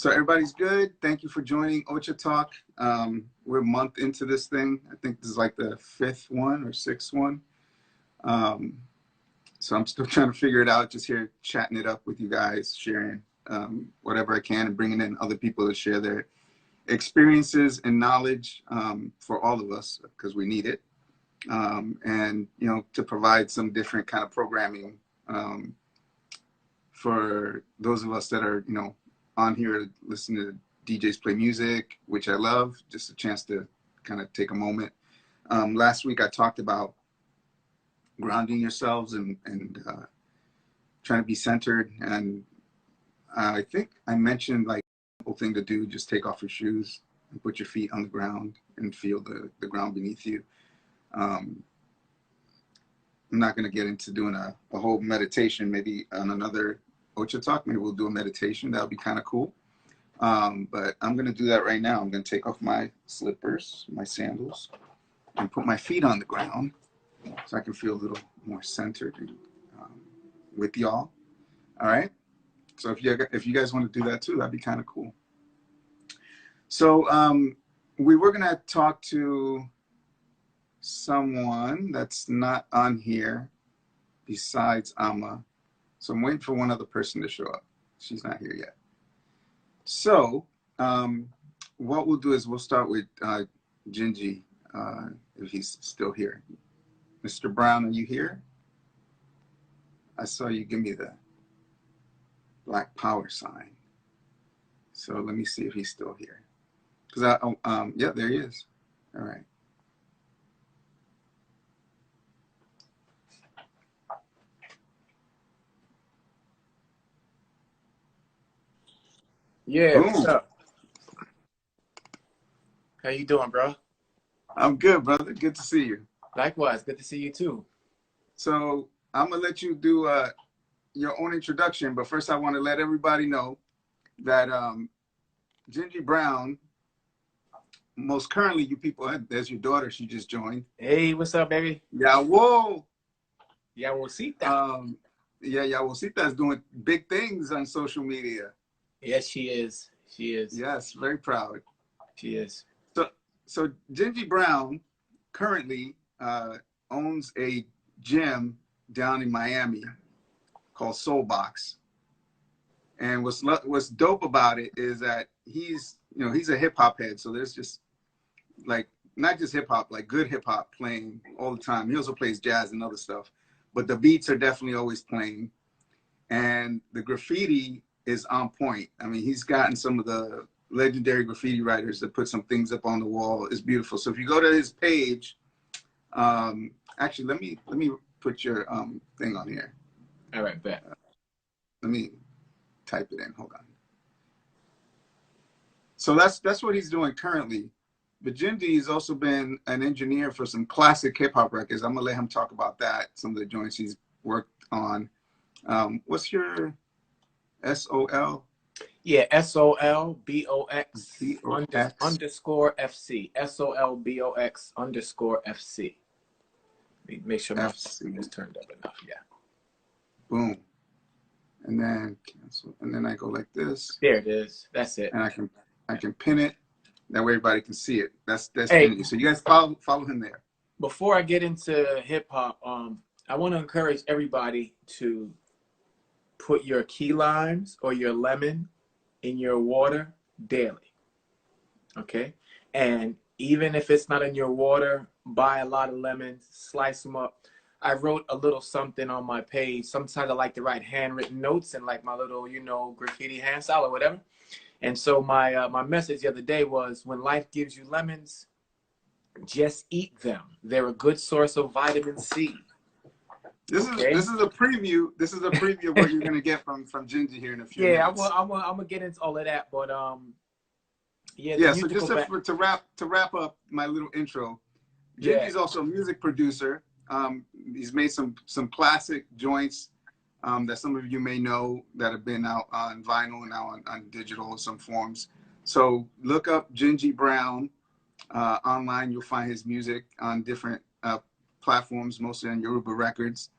So everybody's good. Thank you for joining Ocha Talk. We're a month into this thing. I think this is like the 5th one or 6th one. So I'm still trying to figure it out, just here chatting it up with you guys, sharing whatever I can and bringing in other people to share their experiences and knowledge for all of us, because we need it. And, you know, to provide some different kind of programming for those of us that are, you know, on here listening to DJs play music, which I love, just a chance to kind of take a moment. Last week I talked about grounding yourselves and trying to be centered. And I think I mentioned like a simple thing to do, just take off your shoes and put your feet on the ground and feel the ground beneath you. I'm not going to get into doing a whole meditation. Maybe on another Ocha Talk, maybe we'll do a meditation. That would be kind of cool. But I'm going to do that right now. I'm going to take off my slippers, my sandals, and put my feet on the ground so I can feel a little more centered with y'all. All right. So if you guys want to do that too, that'd be kind of cool. So we were going to talk to someone that's not on here besides Amma. So I'm waiting for one other person to show up. She's not here yet. So what we'll do is we'll start with Gingy, if he's still here. Mr. Brown, are you here? I saw you give me the black power sign. So let me see if he's still here. Because yeah, there he is. All right. Yeah, what's up? How you doing, bro? I'm good, brother. Good to see you. Likewise, good to see you too. So I'm gonna let you do your own introduction, but first I want to let everybody know that Gingy Brown, most currently, you people, there's your daughter. She just joined. Hey, what's up, baby? Yeah, whoa. Yeah, we'll see that. Yeah, Yawosita is doing big things on social media. Yes, she is. She is. Yes, very proud. She is. So Gingy Brown currently owns a gym down in Miami called Soulbox. And what's dope about it is that he's a hip hop head. So there's just like, not just hip hop, like good hip hop playing all the time. He also plays jazz and other stuff, but the beats are definitely always playing. And the graffiti is on point. I mean, he's gotten some of the legendary graffiti writers that put some things up on the wall. It's beautiful. So if you go to his page, actually, let me put your thing on here. All right, bet. Let me type it in. Hold on. So that's what he's doing currently. But Gingy has also been an engineer for some classic hip hop records. I'm gonna let him talk about that. Some of the joints he's worked on. What's your SOL? Yeah, SOLBOX underscore FC. SOLBOX underscore FC. Make sure my FC is turned up enough. Yeah. Boom. And then cancel. And then I go like this. There it is. That's it. And I can pin it. That way everybody can see it. That's hey, Gingy. So you guys follow him there. Before I get into hip hop, I want to encourage everybody to put your key limes or your lemon in your water daily. Okay? And even if it's not in your water, buy a lot of lemons, slice them up. I wrote a little something on my page. Sometimes I like to write handwritten notes and like my little, graffiti hand style or whatever. And so my message the other day was, when life gives you lemons, just eat them. They're a good source of vitamin C. This is a preview. This is a preview of what you're gonna get from Gingy here in a few minutes. Yeah, I'm gonna get into all of that, but yeah. So just to wrap up my little intro, Gingy's also a music producer. He's made some classic joints that some of you may know that have been out on vinyl and now on digital in some forms. So look up Gingy Brown online. You'll find his music on different platforms, mostly on Yoruba Records.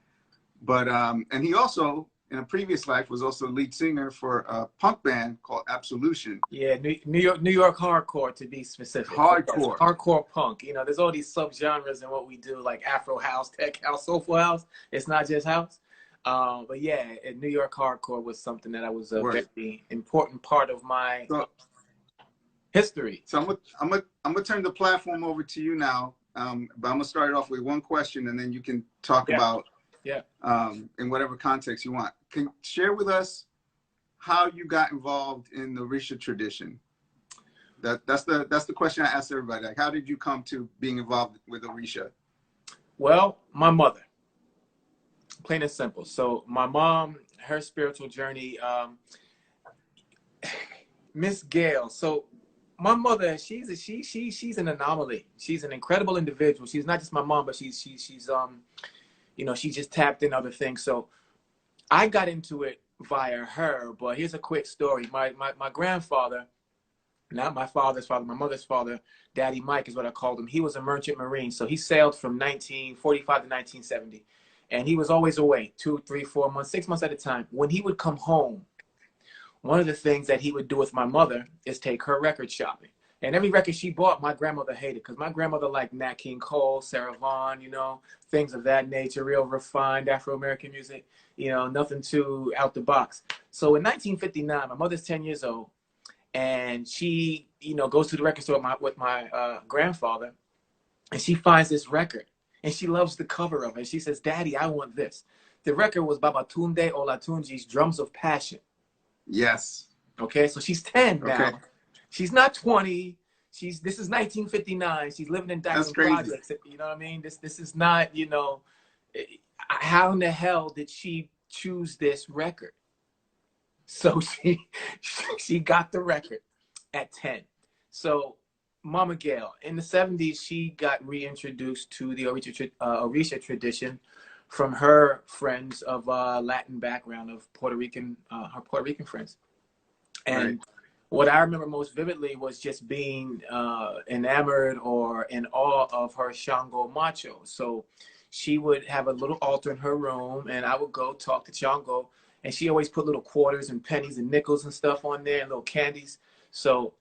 But and he also in a previous life, was also the lead singer for a punk band called Absolution. Yeah, New York hardcore, to be specific. But yes, Hardcore. hardcore punk. You know, there's all these subgenres in what we do, like Afro house, tech house, soulful house. It's not just house. But yeah, New York hardcore was something that I was a very important part of my history. So I'm gonna turn the platform over to you now. But I'm gonna start it off with one question, and then you can talk about in whatever context you want. Can share with us how you got involved in the Orisha tradition? That's the question I ask everybody. Like, how did you come to being involved with Orisha? Well, my mother, plain and simple. So my mom, her spiritual journey, Miss Gail. So my mother, she's an anomaly. She's an incredible individual. She's not just my mom, but she's you know, she just tapped in other things. So I got into it via her. But here's a quick story. My grandfather, not my father's father, my mother's father, Daddy Mike is what I called him. He was a merchant marine. So he sailed from 1945 to 1970. And he was always away 2, 3, 4 months, 6 months at a time. When he would come home, one of the things that he would do with my mother is take her record shopping. And every record she bought, my grandmother hated, because my grandmother liked Nat King Cole, Sarah Vaughan, you know, things of that nature, real refined Afro-American music, you know, nothing too out the box. So in 1959, my mother's 10 years old, and she, you know, goes to the record store with my grandfather, and she finds this record, and she loves the cover of it. She says, "Daddy, I want this." The record was Babatunde Olatunji's Drums of Passion. Yes. Okay, so she's 10 now. Okay. She's not 20. This is 1959. She's living in Diamond Projects. You know what I mean? This is not, you know, how in the hell did she choose this record? So she got the record at 10. So Mama Gail, in the 70s, she got reintroduced to the Orisha tradition from her friends of Latin background, of Puerto Rican, her Puerto Rican friends. And what I remember most vividly was just being enamored or in awe of her Shango macho. So she would have a little altar in her room, and I would go talk to Shango, and she always put little quarters and pennies and nickels and stuff on there, and little candies. So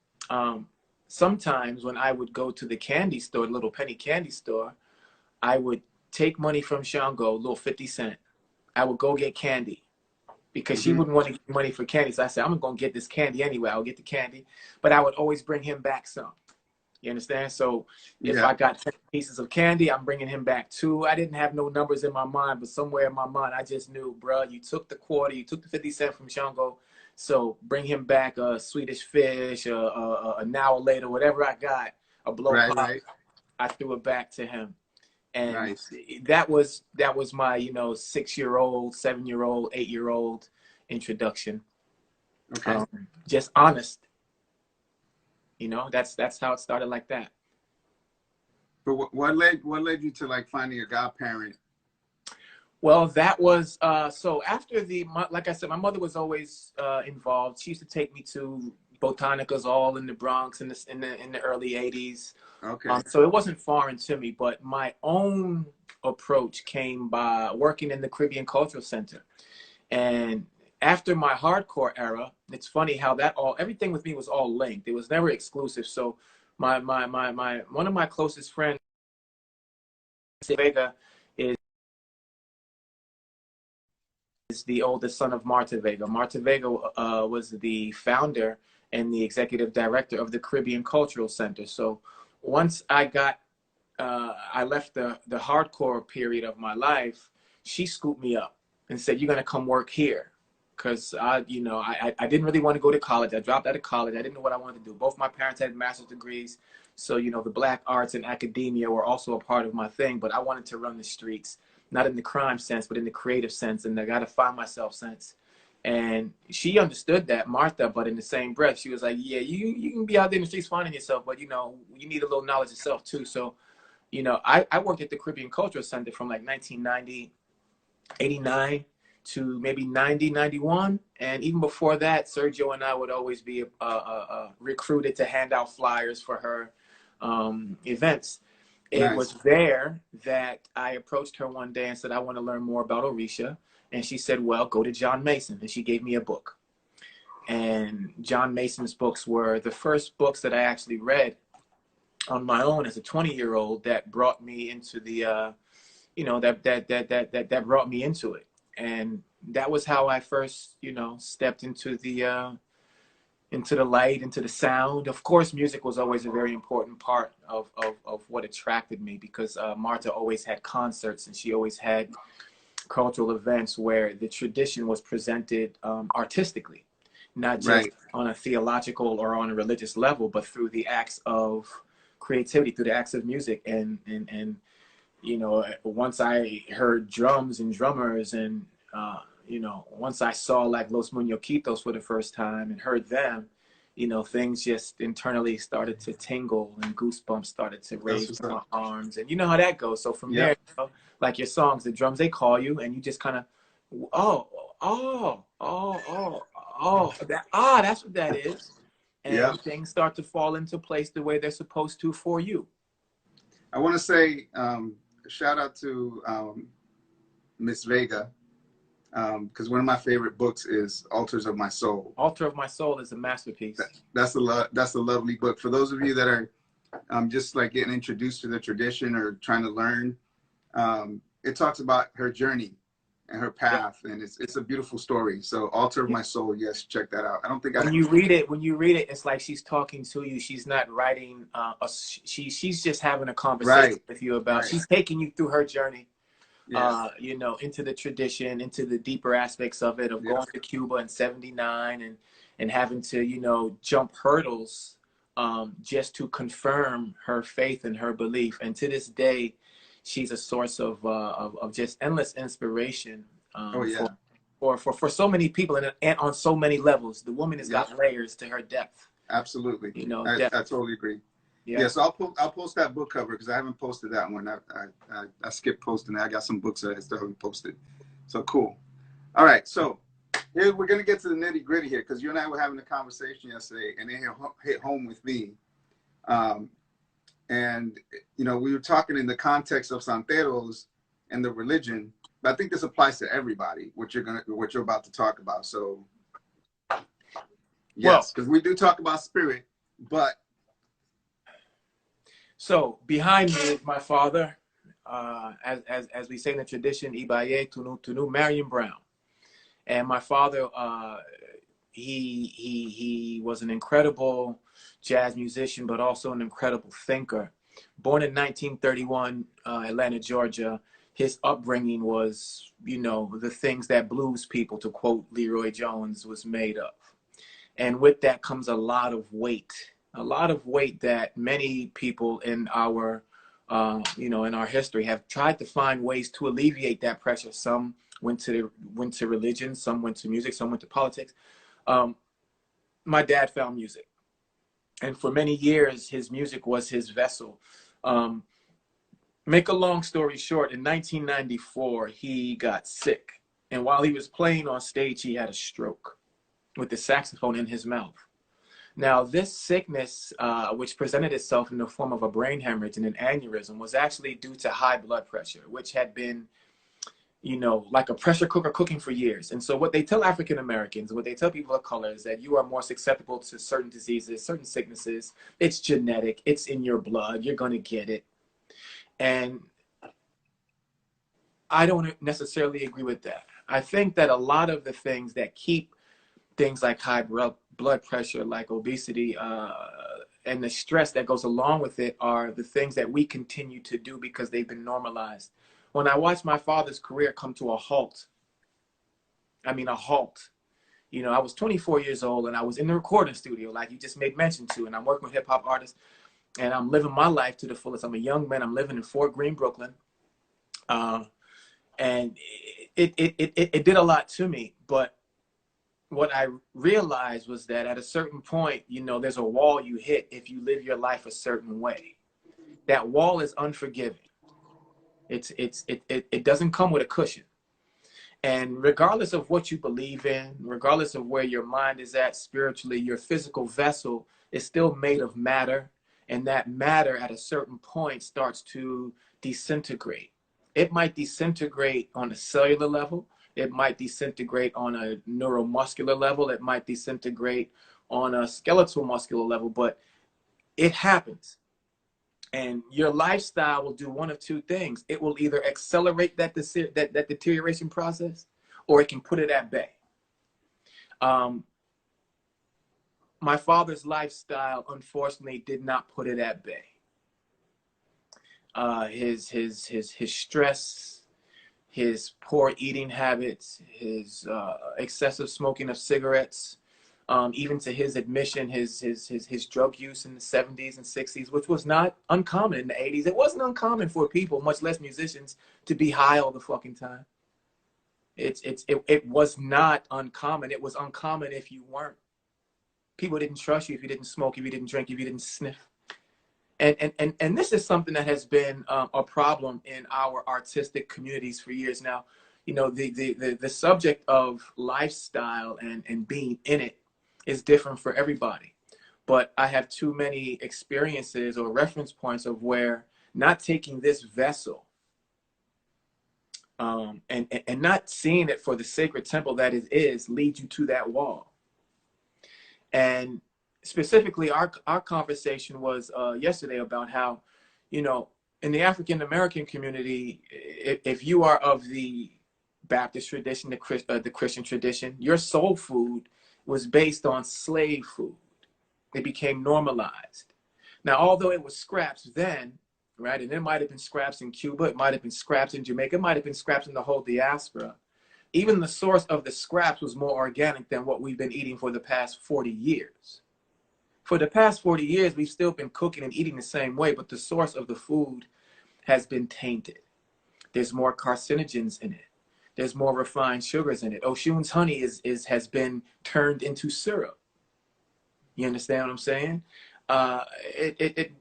sometimes when I would go to the candy store, the little penny candy store, I would take money from Shango, a little 50 cents. I would go get candy, because she wouldn't want to get money for candy. So I said, I'm going to get this candy anyway. I'll get the candy. But I would always bring him back some. You understand? So if I got 10 pieces of candy, I'm bringing him back 2. I didn't have no numbers in my mind, but somewhere in my mind, I just knew, bro, you took the quarter, you took the 50 cents from Shango. So bring him back a Swedish fish, an hour later, whatever I got, a blow pop. I threw it back to him. And that was my, you know, 6-year-old, 7-year-old, 8-year-old introduction. Okay. Just honest. You know, that's how it started, like that. But what led you to like finding a godparent? Well, that was so after like I said, my mother was always involved. She used to take me to botanicas all in the Bronx in the early 80s. Okay. So it wasn't foreign to me, but my own approach came by working in the Caribbean Cultural Center. And after my hardcore era, it's funny how everything with me was all linked. It was never exclusive. So one of my closest friends, Vega, is the oldest son of Marta Vega. Marta Vega was the founder and the executive director of the Caribbean Cultural Center. So once I left the hardcore period of my life, she scooped me up and said, "You're going to come work here." Because I didn't really want to go to college. I dropped out of college. I didn't know what I wanted to do. Both my parents had master's degrees. So, you know, the black arts and academia were also a part of my thing. But I wanted to run the streets, not in the crime sense, but in the creative sense, and I got to find myself sense. And she understood that, Martha, but in the same breath, she was like, yeah, you can be out there in the streets finding yourself, but, you know, you need a little knowledge yourself, too. So, you know, I worked at the Caribbean Cultural Center from like 1990, 89 to maybe 90, 91. And even before that, Sergio and I would always be recruited to hand out flyers for her events. It was there that I approached her one day and said, I want to learn more about Orisha. And she said, well, go to John Mason. And she gave me a book. And John Mason's books were the first books that I actually read on my own as a 20-year-old that brought me into the, you know, that brought me into it. And that was how I first, you know, stepped into the light, into the sound. Of course, music was always a very important part of what attracted me, because Martha always had concerts, and she always had cultural events where the tradition was presented artistically, not just on a theological or on a religious level, but through the acts of creativity, through the acts of music. And you know, once I heard drums and drummers, and you know, once I saw like Los Muñequitos for the first time and heard them, you know, things just internally started to tingle and goosebumps started to raise my arms. And you know how that goes. So from there, you know, like your songs, the drums, they call you, and you just kind of, that's what that is. And things start to fall into place the way they're supposed to for you. I want to say shout out to Miss Vega, because one of my favorite books is Altars of My Soul. Altar of My Soul is a masterpiece. That's a lovely book. For those of you that are just like getting introduced to the tradition or trying to learn, it talks about her journey and her path, and it's a beautiful story. So Altar of My Soul, yes, check that out. I don't think when you read it, it's like she's talking to you. She's not writing. She's just having a conversation with you about. She's taking you through her journey. You know, into the tradition, into the deeper aspects of it, of going to Cuba in '79 and having to, you know, jump hurdles just to confirm her faith and her belief. And to this day, she's a source of just endless inspiration for so many people, and on so many levels. The woman has got layers to her depth. Absolutely. You know, I totally agree. So I'll post that book cover, because I haven't posted that one. I skipped posting that. I got some books that I still haven't posted. So cool. All right, so here we're gonna get to the nitty gritty here, because you and I were having a conversation yesterday, and it hit home with me. And you know, we were talking in the context of santeros and the religion, but I think this applies to everybody. What you're about to talk about. So yes, because we do talk about spirit, but. So behind me is my father, as we say in the tradition, Ibaye Tunu Marion Brown. And my father, he was an incredible jazz musician, but also an incredible thinker. Born in 1931, Atlanta, Georgia. His upbringing was, you know, the things that blues people, to quote Leroy Jones, was made of. And with that comes a lot of weight that many people in our, you know, in our history have tried to find ways to alleviate that pressure. Some went to religion, some went to music, some went to politics. My dad found music, and for many years, his music was his vessel. Make a long story short, in 1994, he got sick, and while he was playing on stage, he had a stroke with the saxophone in his mouth. Now, this sickness, which presented itself in the form of a brain hemorrhage and an aneurysm, was actually due to high blood pressure, which had been, you know, like a pressure cooker cooking for years. And so what they tell African Americans, what they tell people of color, is that you are more susceptible to certain diseases, certain sicknesses. It's genetic. It's in your blood. You're going to get it. And I don't necessarily agree with that. I think that a lot of the things that keep things like high blood pressure, like obesity, and the stress that goes along with it are the things that we continue to do because they've been normalized. When I watched my father's career come to a halt, you know, I was 24 years old, and I was in the recording studio, like you just made mention to, and I'm working with hip hop artists, and I'm living my life to the fullest. I'm a young man. I'm living in Fort Greene, Brooklyn. And it did a lot to me, but what I realized was that at a certain point, you know, there's a wall you hit if you live your life a certain way. That wall is unforgiving. It doesn't come with a cushion. And regardless of what you believe in, regardless of where your mind is at spiritually, your physical vessel is still made of matter. And that matter at a certain point starts to disintegrate. It might disintegrate on a cellular level. It might disintegrate on a neuromuscular level. It might disintegrate on a skeletal muscular level, but it happens. And your lifestyle will do one of two things. It will either accelerate that deterioration process, or it can put it at bay. My father's lifestyle, unfortunately, did not put it at bay. His stress, his poor eating habits, his excessive smoking of cigarettes, even to his admission, his drug use in the 70s and 60s, which was not uncommon in the 80s. It wasn't uncommon for people, much less musicians, to be high all the fucking time. It was not uncommon. It was uncommon if you weren't. People didn't trust you if you didn't smoke, if you didn't drink, if you didn't sniff. And this is something that has been a problem in our artistic communities for years now. You know, the subject of lifestyle and being in it is different for everybody. But I have too many experiences or reference points of where not taking this vessel and not seeing it for the sacred temple that it is leads you to that wall. And specifically, our conversation was yesterday about how, you know, in the African American community, if you are of the Baptist tradition, the Christian tradition, your soul food was based on slave food. It became normalized. Now, although it was scraps then, right, and there might have been scraps in Cuba, it might have been scraps in Jamaica, it might have been scraps in the whole diaspora. Even the source of the scraps was more organic than what we've been eating for the past 40 years. For the past 40 years, we've still been cooking and eating the same way, but the source of the food has been tainted. There's more carcinogens in it. There's more refined sugars in it. Oshun's honey has been turned into syrup. You understand what I'm saying?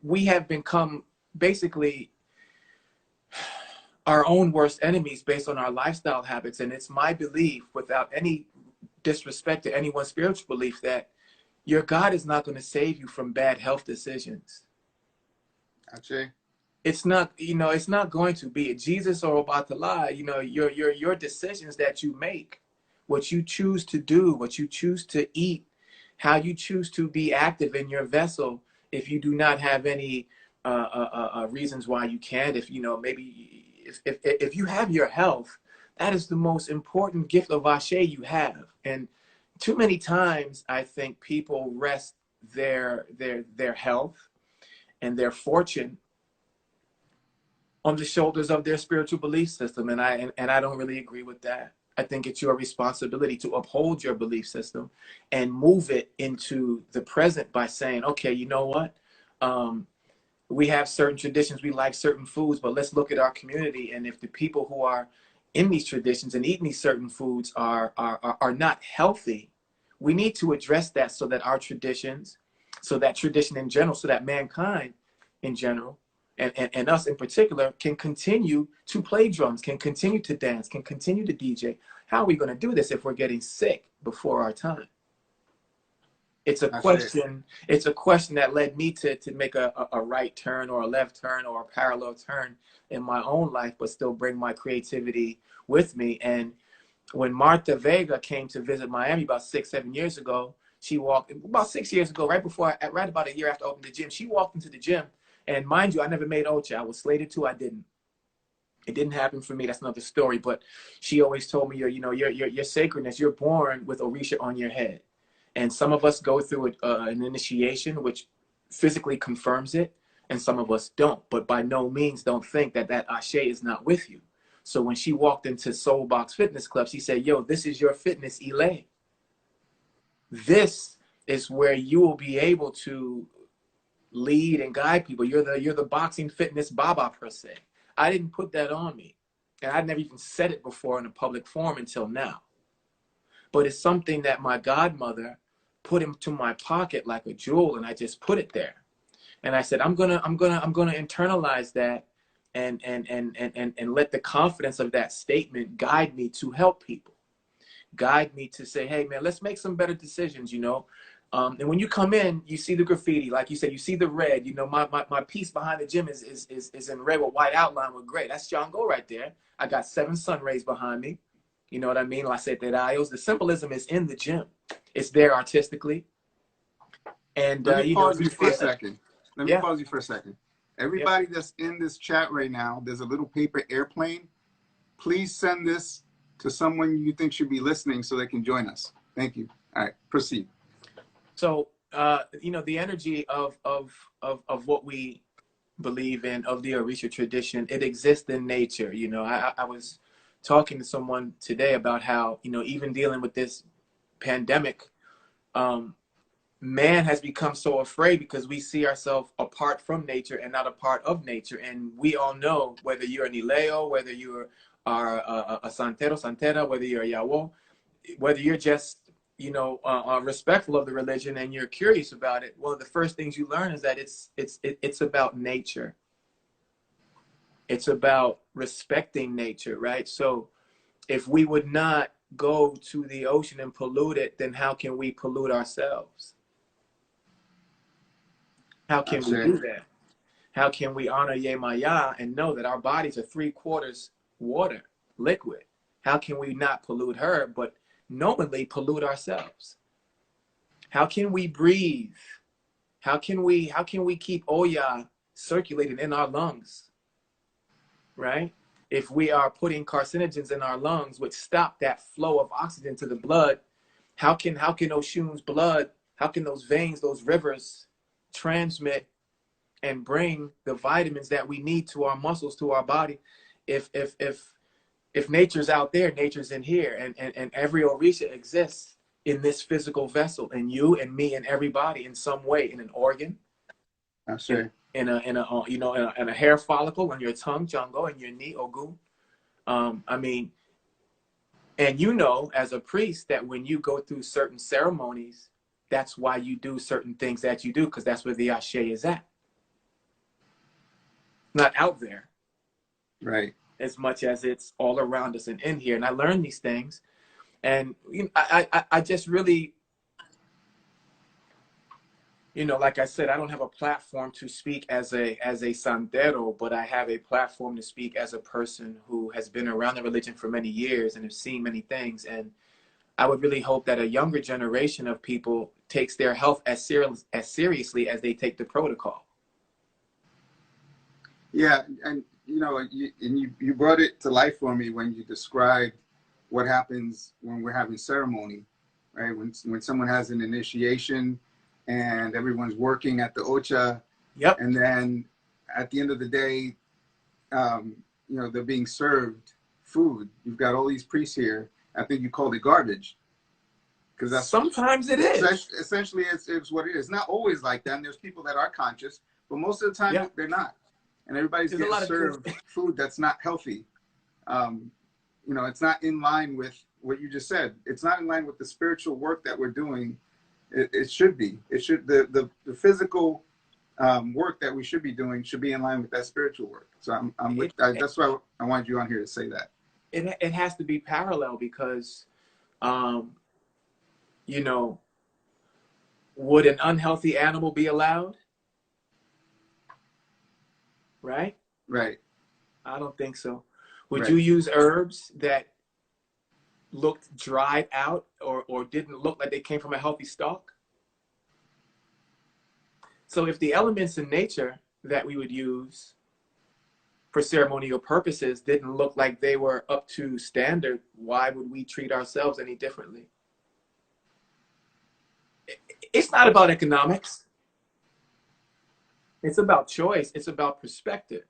We have become basically our own worst enemies based on our lifestyle habits. And it's my belief, without any disrespect to anyone's spiritual belief, that your God is not going to save you from bad health decisions. Ache. It's not, you know, it's not going to be Jesus or Obatala. You know, your decisions that you make, what you choose to do, what you choose to eat, how you choose to be active in your vessel. If you do not have any reasons why you can't, if you know, maybe if you have your health, that is the most important gift of Ashe you have. And too many times, I think people rest their health and their fortune on the shoulders of their spiritual belief system, and I don't really agree with that. I think it's your responsibility to uphold your belief system and move it into the present by saying, okay, you know what? We have certain traditions, we like certain foods, but let's look at our community. And if the people who are in these traditions and eating these certain foods are not healthy, we need to address that so that our traditions, so that tradition in general, so that mankind in general, and us in particular, can continue to play drums, can continue to dance, can continue to DJ. How are we going to do this if we're getting sick before our time? It's a question. It's a question that led me to make a right turn or a left turn or a parallel turn in my own life, but still bring my creativity with me. And when Martha Vega came to visit Miami about 6-7 years ago, she walked about 6 years ago, right about a year after I opened the gym. She walked into the gym, and mind you, I never made Ocha. I was slated to. I didn't. It didn't happen for me. That's another story. But she always told me, your sacredness. You're born with Orisha on your head. And some of us go through an initiation, which physically confirms it, and some of us don't. But by no means don't think that Ashe is not with you. So when she walked into Soul Box Fitness Club, she said, yo, this is your fitness elay. This is where you will be able to lead and guide people. You're the boxing fitness Baba, per se. I didn't put that on me. And I'd never even said it before in a public forum until now. But it's something that my godmother put into my pocket like a jewel, and I just put it there. And I said, I'm gonna internalize that and let the confidence of that statement guide me to help people. Guide me to say, hey man, let's make some better decisions, you know. And when you come in, you see the graffiti, like you said, you see the red. You know, my piece behind the gym is in red with white outline with gray. That's Shango right there. I got 7 sun rays behind me. You know what I mean? The symbolism is in the gym. It's there artistically. And, Let me you know, pause you you for a feel it. second. Let me Yeah. pause you for a second. Yeah. Everybody that's in this chat right now, there's a little paper airplane. Please send this to someone you think should be listening so they can join us. Thank you. All right, proceed. So, you know, the energy of what we believe in, of the Orisha tradition, it exists in nature. You know, I was talking to someone today about how, you know, even dealing with this pandemic, man has become so afraid because we see ourselves apart from nature and not a part of nature. And we all know, whether you're an Ileo, whether you are a Santero, Santera, whether you're a Yawo, whether you're just, you know, respectful of the religion and you're curious about it, one of the first things you learn is that it's about nature. It's about respecting nature, right? So if we would not go to the ocean and pollute it, then how can we pollute ourselves? How can we do that? How can we honor Yemaya and know that our bodies are 3/4 water, liquid? How can we not pollute her, but knowingly pollute ourselves? How can we breathe? How can we keep Oya circulating in our lungs, right? If we are putting carcinogens in our lungs, which stop that flow of oxygen to the blood, how can Oshun's blood, how can those veins, those rivers transmit and bring the vitamins that we need to our muscles, to our body? If nature's out there, nature's in here, and every Orisha exists in this physical vessel, and you and me and everybody in some way, in an organ, in a hair follicle, on your tongue, Shango, and your knee, Ogu. I mean, and you know, as a priest, that when you go through certain ceremonies, that's why you do certain things that you do, because that's where the Ashe is at. Not out there. Right. As much as it's all around us and in here. And I learned these things. And you know, I just really, you know, like I said, I don't have a platform to speak as a santero, but I have a platform to speak as a person who has been around the religion for many years and have seen many things. And I would really hope that a younger generation of people takes their health as seriously as they take the protocol. Yeah, and you know, you brought it to life for me when you described what happens when we're having ceremony, right? When someone has an initiation and everyone's working at the Ocha, yep. And then at the end of the day, you know, they're being served food. You've got all these priests here. I think you called it garbage, because that's sometimes it is. Essentially, it's what it is. Not always like that. And there's people that are conscious, but most of the time they're not. And everybody's getting served food that's not healthy. You know, it's not in line with what you just said. It's not in line with the spiritual work that we're doing. It should be. It should the physical work that we should be doing should be in line with that spiritual work. So that's why I wanted you on here to say that. It has to be parallel, because, you know, would an unhealthy animal be allowed? Right? Right. I don't think so. Would you use herbs that looked dried out or didn't look like they came from a healthy stalk? So if the elements in nature that we would use for ceremonial purposes didn't look like they were up to standard, why would we treat ourselves any differently? It's not about economics. It's about choice. It's about perspective.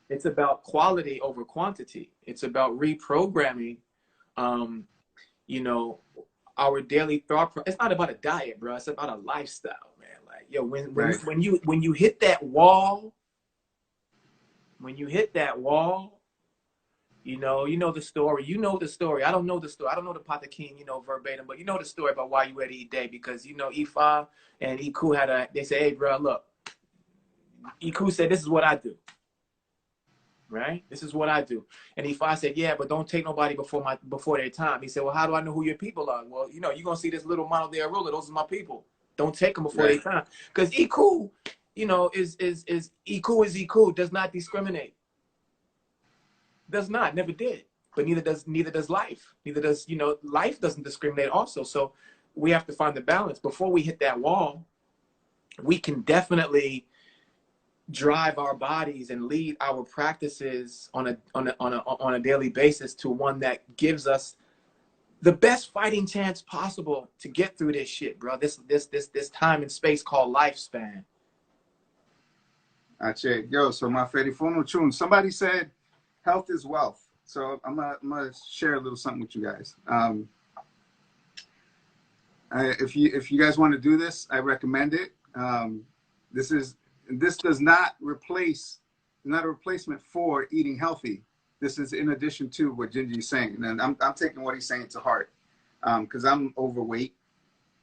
It's about quality over quantity. It's about reprogramming, you know, our daily thought. It's not about a diet, bro. It's about a lifestyle, man. Like, yo, when you hit that wall, you know the story. You know the story. I don't know the story. I don't know the Patakin, you know, verbatim, but you know the story about why you had to eat day, because, you know, Ifa and Iku they say, hey, bro, look. Iku said, this is what I do. Right? This is what I do. And Ifa said, yeah, but don't take nobody before their time. He said, well, how do I know who your people are? Well, you know, you're going to see this little model there ruler. Those are my people. Don't take them before their time. Because Iku, you know, is Iku, does not discriminate. Does not, never did. but neither does life. Neither does, you know, life doesn't discriminate also. So we have to find the balance. Before we hit that wall, we can definitely drive our bodies and lead our practices on a daily basis to one that gives us the best fighting chance possible to get through this shit, bro. This time and space called lifespan. Ache. Yo, so my Ferifono Chun. Somebody said health is wealth. So I'm gonna share a little something with you guys. If you guys want to do this, I recommend it. This does not replace, not a replacement for eating healthy. This is in addition to what Gingy is saying, and I'm taking what he's saying to heart, because I'm overweight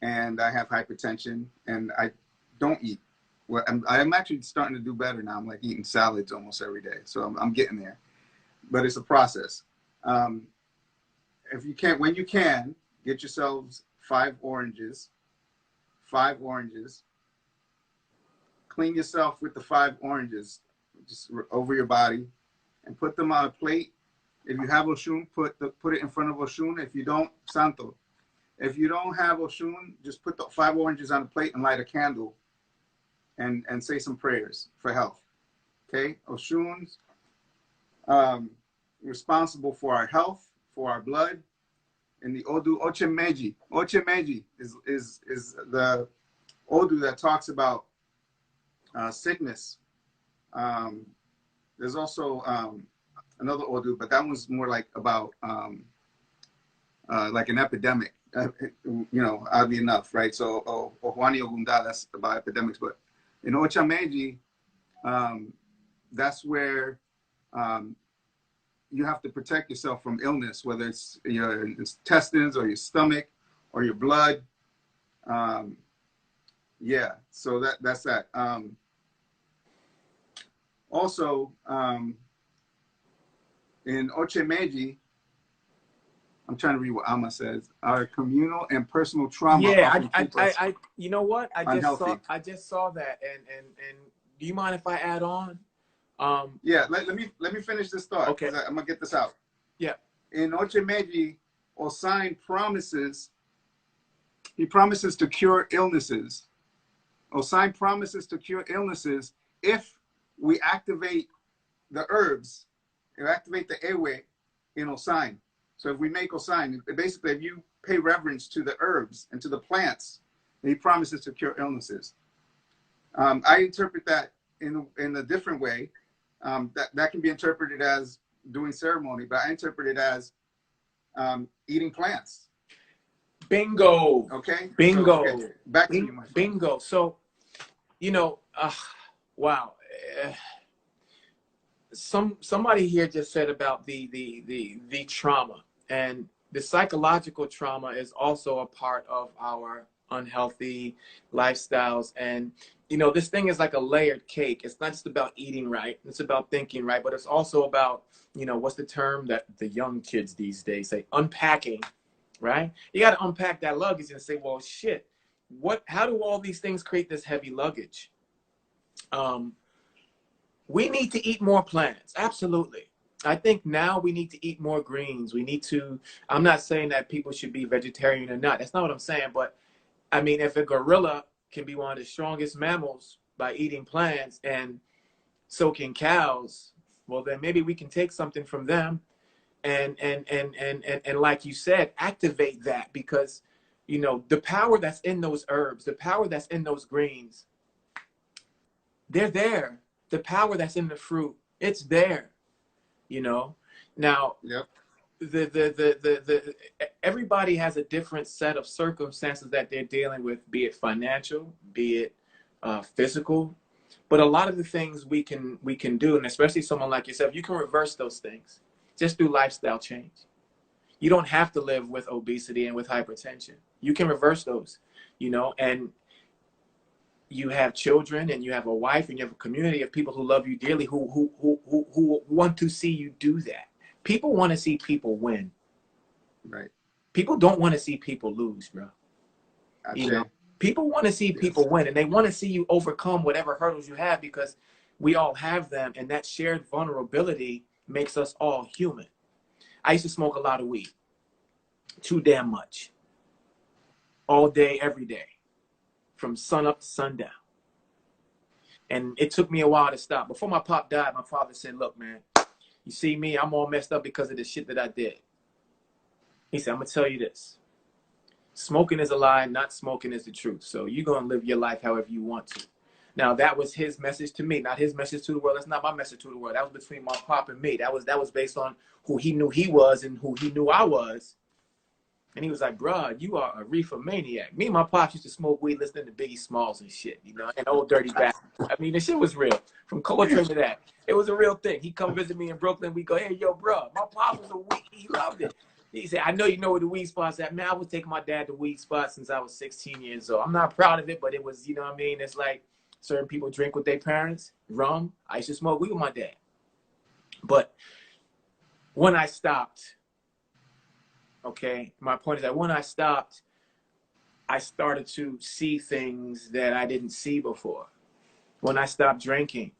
and I have hypertension and I don't eat. Well, I'm actually starting to do better now. I'm like eating salads almost every day, so I'm getting there. But it's a process. If you can, when you can, get yourselves 5 oranges. 5 oranges. Clean yourself with the 5 oranges, just over your body, and put them on a plate. If you have Oshun, put it in front of Oshun. If you don't, Santo. If you don't have Oshun, just put the 5 oranges on a plate and light a candle, and say some prayers for health. Okay, Oshun's responsible for our health, for our blood. In the Odu, Ocha Meji. Ocha Meji is the Odu that talks about sickness. There's also another Odu, but that one's more like about like an epidemic. You know, oddly enough, right? So Juani Ogunda, that's about epidemics. But in Ocha Meji, that's where you have to protect yourself from illness, whether it's your intestines or your stomach or your blood. Yeah, so that's that. Also, in Oche Meiji, I'm trying to read what Amma says. Our communal and personal trauma. Yeah, I you know what? I just saw that, and do you mind if I add on? Yeah, let me finish this thought. Okay. I'm gonna get this out. Yeah. In Oche Meiji, Osain promises. He promises to cure illnesses. Osain promises to cure illnesses if we activate the herbs, and activate the ewe in Osain. So if we make Osain, basically if you pay reverence to the herbs and to the plants, he promises to cure illnesses. I interpret that in a different way. That can be interpreted as doing ceremony, but I interpret it as eating plants. Bingo. Okay. Bingo. So, okay, back to you, my friend. Bingo. So, you know, wow. Somebody here just said about the trauma, and the psychological trauma is also a part of our unhealthy lifestyles. And you know, this thing is like a layered cake. It's not just about eating right, it's about thinking right, but it's also about, you know, what's the term that the young kids these days say, unpacking, right? You got to unpack that luggage and say, well, shit, how do all these things create this heavy luggage? We need to eat more plants. Absolutely. I think now we need to eat more greens. We need to, I'm not saying that people should be vegetarian or not. That's not what I'm saying. But I mean, if a gorilla can be one of the strongest mammals by eating plants, and so can cows, well, then maybe we can take something from them and like you said, activate that, because, you know, the power that's in those herbs, the power that's in those greens, they're there. The power that's in the fruit, it's there, you know. Now, yep. Everybody has a different set of circumstances that they're dealing with, be it financial, be it physical. But a lot of the things we can do, and especially someone like yourself, you can reverse those things just through lifestyle change. You don't have to live with obesity and with hypertension. You can reverse those, you know, and you have children and you have a wife and you have a community of people who love you dearly, who want to see you do that. People want to see people win. Right. People don't want to see people lose, bro. You know, people want to see people win, and they want to see you overcome whatever hurdles you have, because we all have them, and that shared vulnerability makes us all human. I used to smoke a lot of weed, too damn much, all day, every day, from sun up to sundown. And it took me a while to stop. Before my pop died, my father said, look, man, you see me, I'm all messed up because of the shit that I did. He said, I'm going to tell you this. Smoking is a lie, not smoking is the truth. So you're going to live your life however you want to. Now, that was his message to me, not his message to the world. That's not my message to the world. That was between my pop and me. That was based on who he knew he was and who he knew I was. And he was like, bro, you are a reefer maniac. Me and my pops used to smoke weed listening to Biggie Smalls and shit, you know, and Old Dirty Bastard. I mean, the shit was real. From Coltrane to that. It was a real thing. He'd come visit me in Brooklyn. We go, hey, yo, bro, my pops was a weed. He loved it. He said, I know you know where the weed spots at. Man, I was taking my dad to weed spots since I was 16 years old. I'm not proud of it, but it was, you know what I mean? It's like certain people drink with their parents, rum. I used to smoke weed with my dad. But when I stopped, okay, my point is that when I stopped, I started to see things that I didn't see before. When I stopped drinking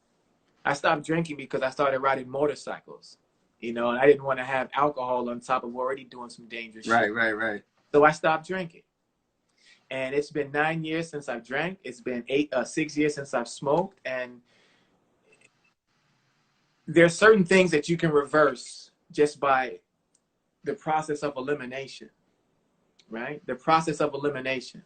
because I started riding motorcycles, you know, and I didn't want to have alcohol on top of already doing some dangerous shit. Right. So I stopped drinking. And it's been 9 years since I've drank. It's been 6 years since I've smoked. And there's certain things that you can reverse just by the process of elimination, right? The process of elimination.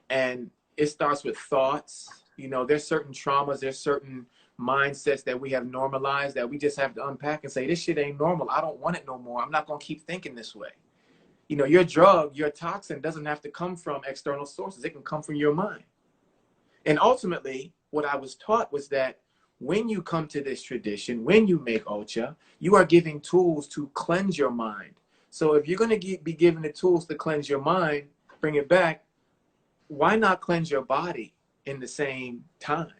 And it starts with thoughts. You know, there's certain traumas, there's certain mindsets that we have normalized that we just have to unpack and say, this shit ain't normal. I don't want it no more. I'm not going to keep thinking this way. You know, your drug, your toxin doesn't have to come from external sources. It can come from your mind. And ultimately, what I was taught was that when you come to this tradition, when you make Ocha, you are giving tools to cleanse your mind. So if you're going to be given the tools to cleanse your mind, bring it back, why not cleanse your body in the same time?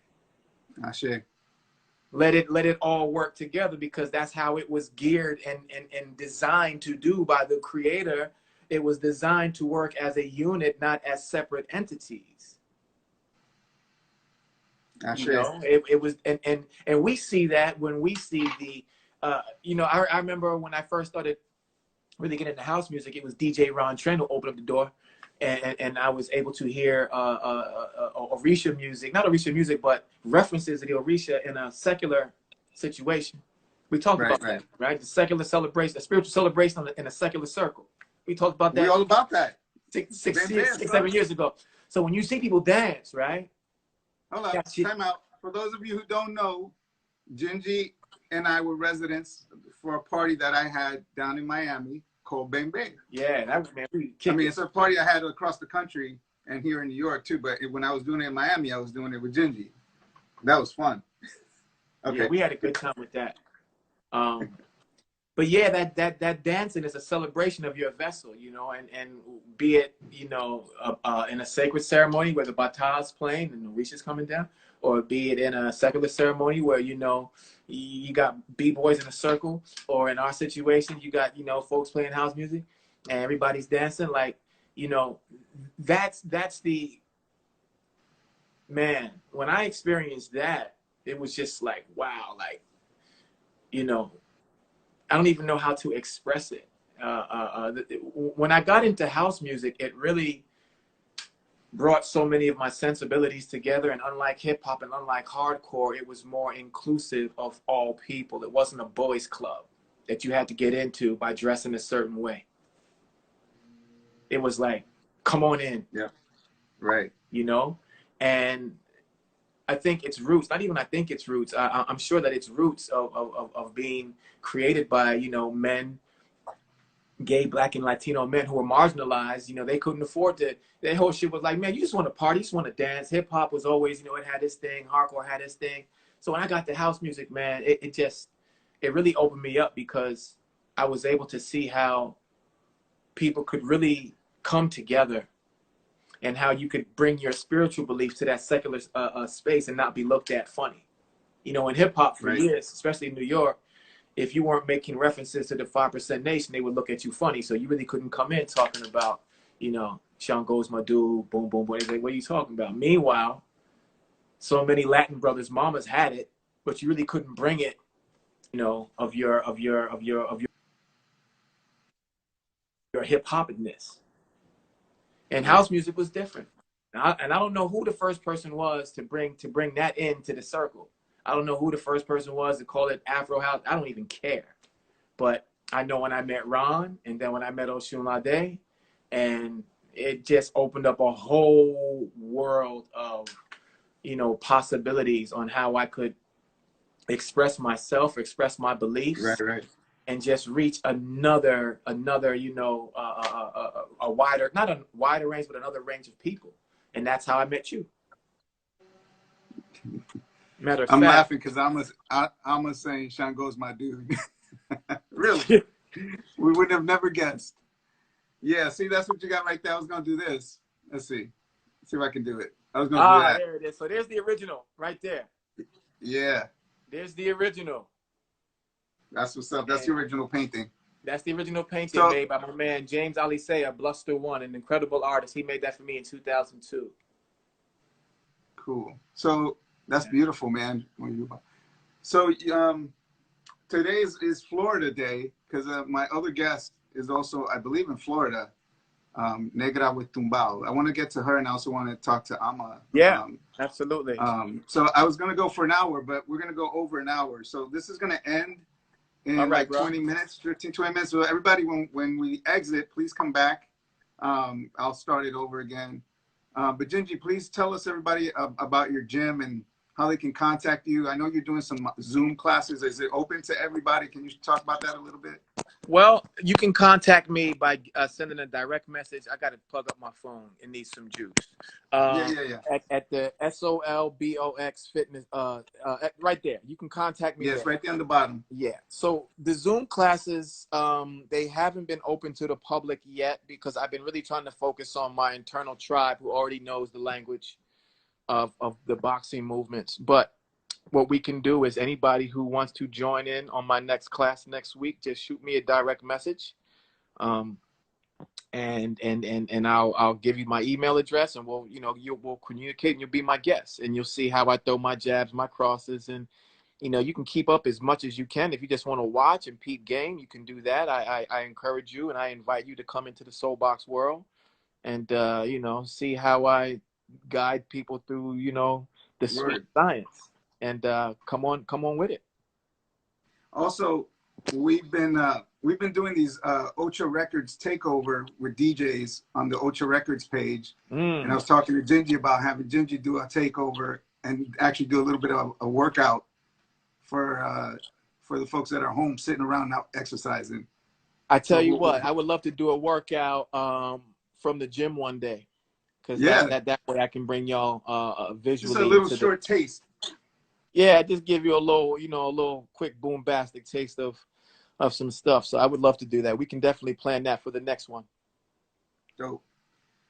Ashe. Let it all work together, because that's how it was geared and designed to do by the creator. It was designed to work as a unit, not as separate entities. Ashe. You know, it was, and we see that when we see the, you know, I remember when I first started really getting into house music, it was DJ Ron Trent who opened up the door. And I was able to hear Orisha music, not Orisha music, but references to the Orisha in a secular situation. We talked about that, right? The secular celebration, the spiritual celebration in a secular circle. We talked about that. We all about that. Six, 7 years ago. So when you see people dance, right? Hold up, time out. For those of you who don't know, Gingy and I were residents for a party that I had down in Miami called Bang Bang. Yeah, that was, man. It's a party I had across the country and here in New York too. But when I was doing it in Miami, I was doing it with Gingy. That was fun. Okay. Yeah, we had a good time with that. But yeah, that dancing is a celebration of your vessel, you know, and be it, you know, in a sacred ceremony where the bata is playing and the Orisha's coming down, or be it in a secular ceremony where, you know, you got b-boys in a circle, or in our situation, you got, you know, folks playing house music and everybody's dancing. Like, you know, that's the, man, when I experienced that, it was just like, wow, like, you know, I don't even know how to express it. When I got into house music, it really brought so many of my sensibilities together. And unlike hip hop and unlike hardcore, it was more inclusive of all people. It wasn't a boys club that you had to get into by dressing a certain way. It was like, come on in. Yeah, right. You know? And I think its roots, not even I think its roots, I'm sure that its roots of being created by, you know, men, gay, black, and Latino men who were marginalized. You know, they couldn't afford to, their whole shit was like, man, you just want to party, you just want to dance. Hip hop was always, you know, it had this thing, hardcore had this thing. So when I got to house music, man, it really opened me up, because I was able to see how people could really come together, and how you could bring your spiritual beliefs to that secular space and not be looked at funny. You know, in hip hop for years, especially in New York, if you weren't making references to the 5% Nation, they would look at you funny. So you really couldn't come in talking about, you know, Shango's my dude, boom, boom, boom. They're like, what are you talking about? Meanwhile, so many Latin brothers, mamas had it, but you really couldn't bring it, you know, of your hip hopness. And Right. house music was different. And I don't know who the first person was to bring that into the circle. I don't know who the first person was to call it Afro house. I don't even care. But I know when I met Ron, and then when I met Oshunlade, and it just opened up a whole world of, possibilities on how I could express myself, express my beliefs, Right. and just reach another, a wider, not a wider range, but another range of people. And that's how I met you. Matter of I'm fact, laughing because I'm saying Shango's my dude. Really, we would have never guessed. Yeah, see, that's what you got right there. I was gonna do this. Let's see if I can do it. I was gonna do that. there it is. So there's the original right there. Yeah, There's the original. that's what's up. That's the original painting. That's the original painting made by my man James Alisea, Bluster One, an incredible artist. He made that for me in 2002. Cool. So that's beautiful, man. So today is Florida Day because my other guest is also, I believe, in Florida. Negra with Tumbao. I want to get to her, and I also want to talk to Ama. Yeah, absolutely. So I was going to go for an hour, but we're going to go over an hour. So this is going to end in like 20 minutes, 15, 20 minutes. So everybody, when we exit, please come back. I'll start it over again. But Gingy, please tell us, everybody, about your gym and how they can contact you. I know you're doing some Zoom classes. Is it open to everybody? Can you talk about that a little bit? Well, you can contact me by sending a direct message. I got to plug up my phone. It needs some juice. Yeah. At the SOLBOX Fitness, right there. You can contact me. Yes, right there on the bottom. Yeah. So the Zoom classes, they haven't been open to the public yet because I've been really trying to focus on my internal tribe who already knows the language of the boxing movements. But what we can do is anybody who wants to join in on my next class next week, just shoot me a direct message. And I'll give you my email address, and we'll communicate, and you'll be my guest, and you'll see how I throw my jabs, my crosses, and you can keep up as much as you can. If you just want to watch and peep game, you can do that. I encourage you, and I invite you to come into the soul box world and see how I guide people through the sweet science. And come on with it. Also, we've been doing these Ocha Records takeover with DJs on the Ocha Records page, and I was talking to Gingy about having Gingy do a takeover and actually do a little bit of a workout for the folks that are home sitting around now exercising. I tell you what, I would love to do a workout from the gym one day, because that way I can bring y'all visually. Just a little short taste. Yeah, just give you a little quick bombastic taste of some stuff. So I would love to do that. We can definitely plan that for the next one. Dope.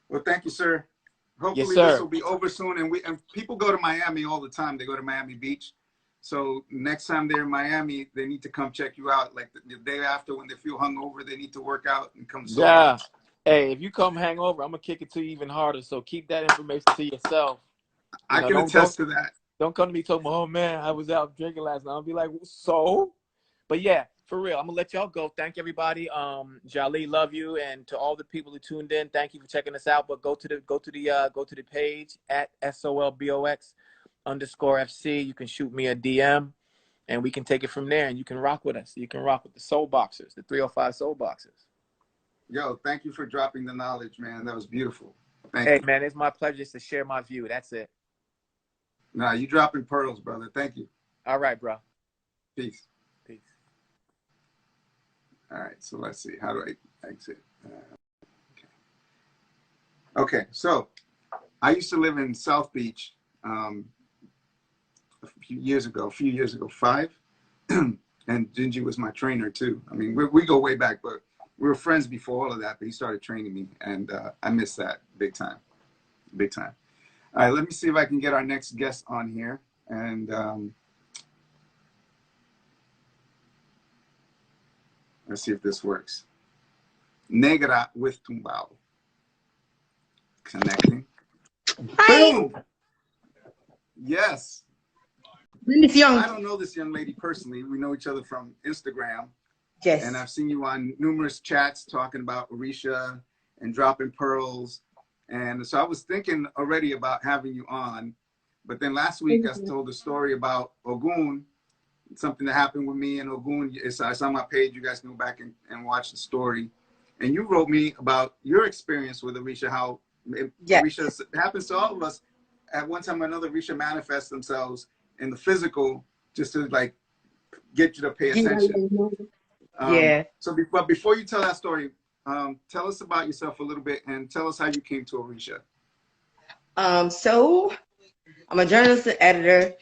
Well, thank you, sir. Hopefully this will be over soon. And people go to Miami all the time. They go to Miami Beach. So next time they're in Miami, they need to come check you out. Like the day after, when they feel hungover, they need to work out and come sober. Yeah. Hey, if you come hangover, I'm gonna kick it to you even harder. So keep that information to yourself. I can attest to that. Don't come to me talking, oh man, I was out drinking last night. I'll be like, so? But yeah, for real, I'm gonna let y'all go. Thank everybody. Jali, love you, and to all the people who tuned in, thank you for checking us out. But go to the page at SOLBOX_FC. You can shoot me a DM, and we can take it from there. And you can rock with us. You can rock with the Soul Boxers, the 305 Soul Boxers. Yo, thank you for dropping the knowledge, man. That was beautiful. Thank you. Hey, man, it's my pleasure just to share my view. That's it. Nah, you dropping pearls, brother. Thank you. All right, bro. Peace. Peace. All right, so let's see. How do I exit? Okay, so I used to live in South Beach a few years ago, 5. And Gingy was my trainer, too. I mean, we go way back, but we were friends before all of that, but he started training me, and I miss that big time. Big time. All right, let me see if I can get our next guest on here. And let's see if this works. Negra with Tumbao. Connecting. Hi. Boom! Yes. Bendición. I don't know this young lady personally. We know each other from Instagram. And Yes. I've seen you on numerous chats talking about Orisha and dropping pearls. And so I was thinking already about having you on. But then last week I told a story about Ogun, something that happened with me and Ogun. It's on my page. You guys can go back and watch the story. And you wrote me about your experience with Orisha, how Yes. Orisha happens to all of us. At one time or another, Orisha manifests themselves in the physical just to like get you to pay attention. Yeah. So before you tell that story, tell us about yourself a little bit and tell us how you came to Orisha. So I'm a journalist and editor.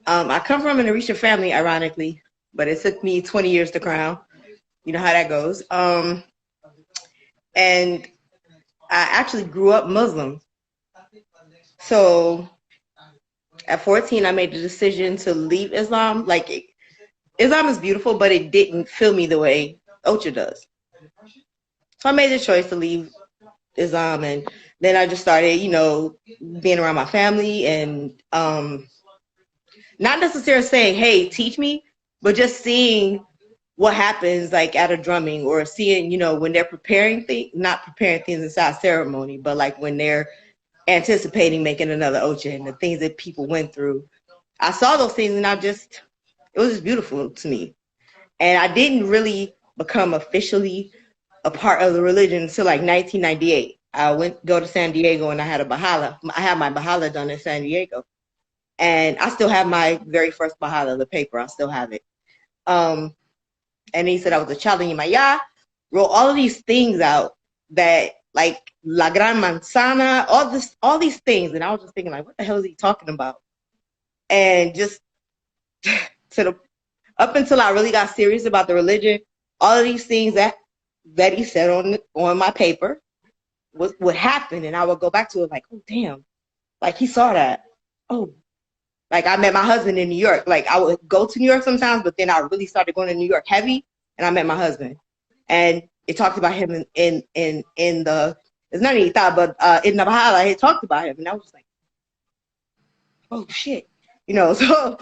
I come from an Orisha family, ironically, but it took me 20 years to crown. You know how that goes. And I actually grew up Muslim. So at 14, I made the decision to leave Islam. Like, Islam is beautiful, but it didn't fill me the way Ocha does. So I made the choice to leave Islam, and then I just started, being around my family and not necessarily saying, hey, teach me, but just seeing what happens like at a drumming or seeing, when they're preparing things, not preparing things inside ceremony, but like when they're anticipating making another Ocha and the things that people went through. I saw those things and it was just beautiful to me. And I didn't really become officially a part of the religion until like 1998. I go to San Diego and I had a Bahala. I had my Bahala done in San Diego. And I still have my very first Bahala, the paper. I still have it. And he said I was a child in Yemaya, wrote all of these things out that like La Gran Manzana, all these things. And I was just thinking like, what the hell is he talking about? And just up until I really got serious about the religion, all of these things that he said on my paper would happen. And I would go back to it like, oh, damn. Like he saw that. Oh, like I met my husband in New York. Like I would go to New York sometimes, but then I really started going to New York heavy and I met my husband. And it talked about him in the, it's not any thought, but in the Bahala, it talked about him. And I was just like, oh shit. So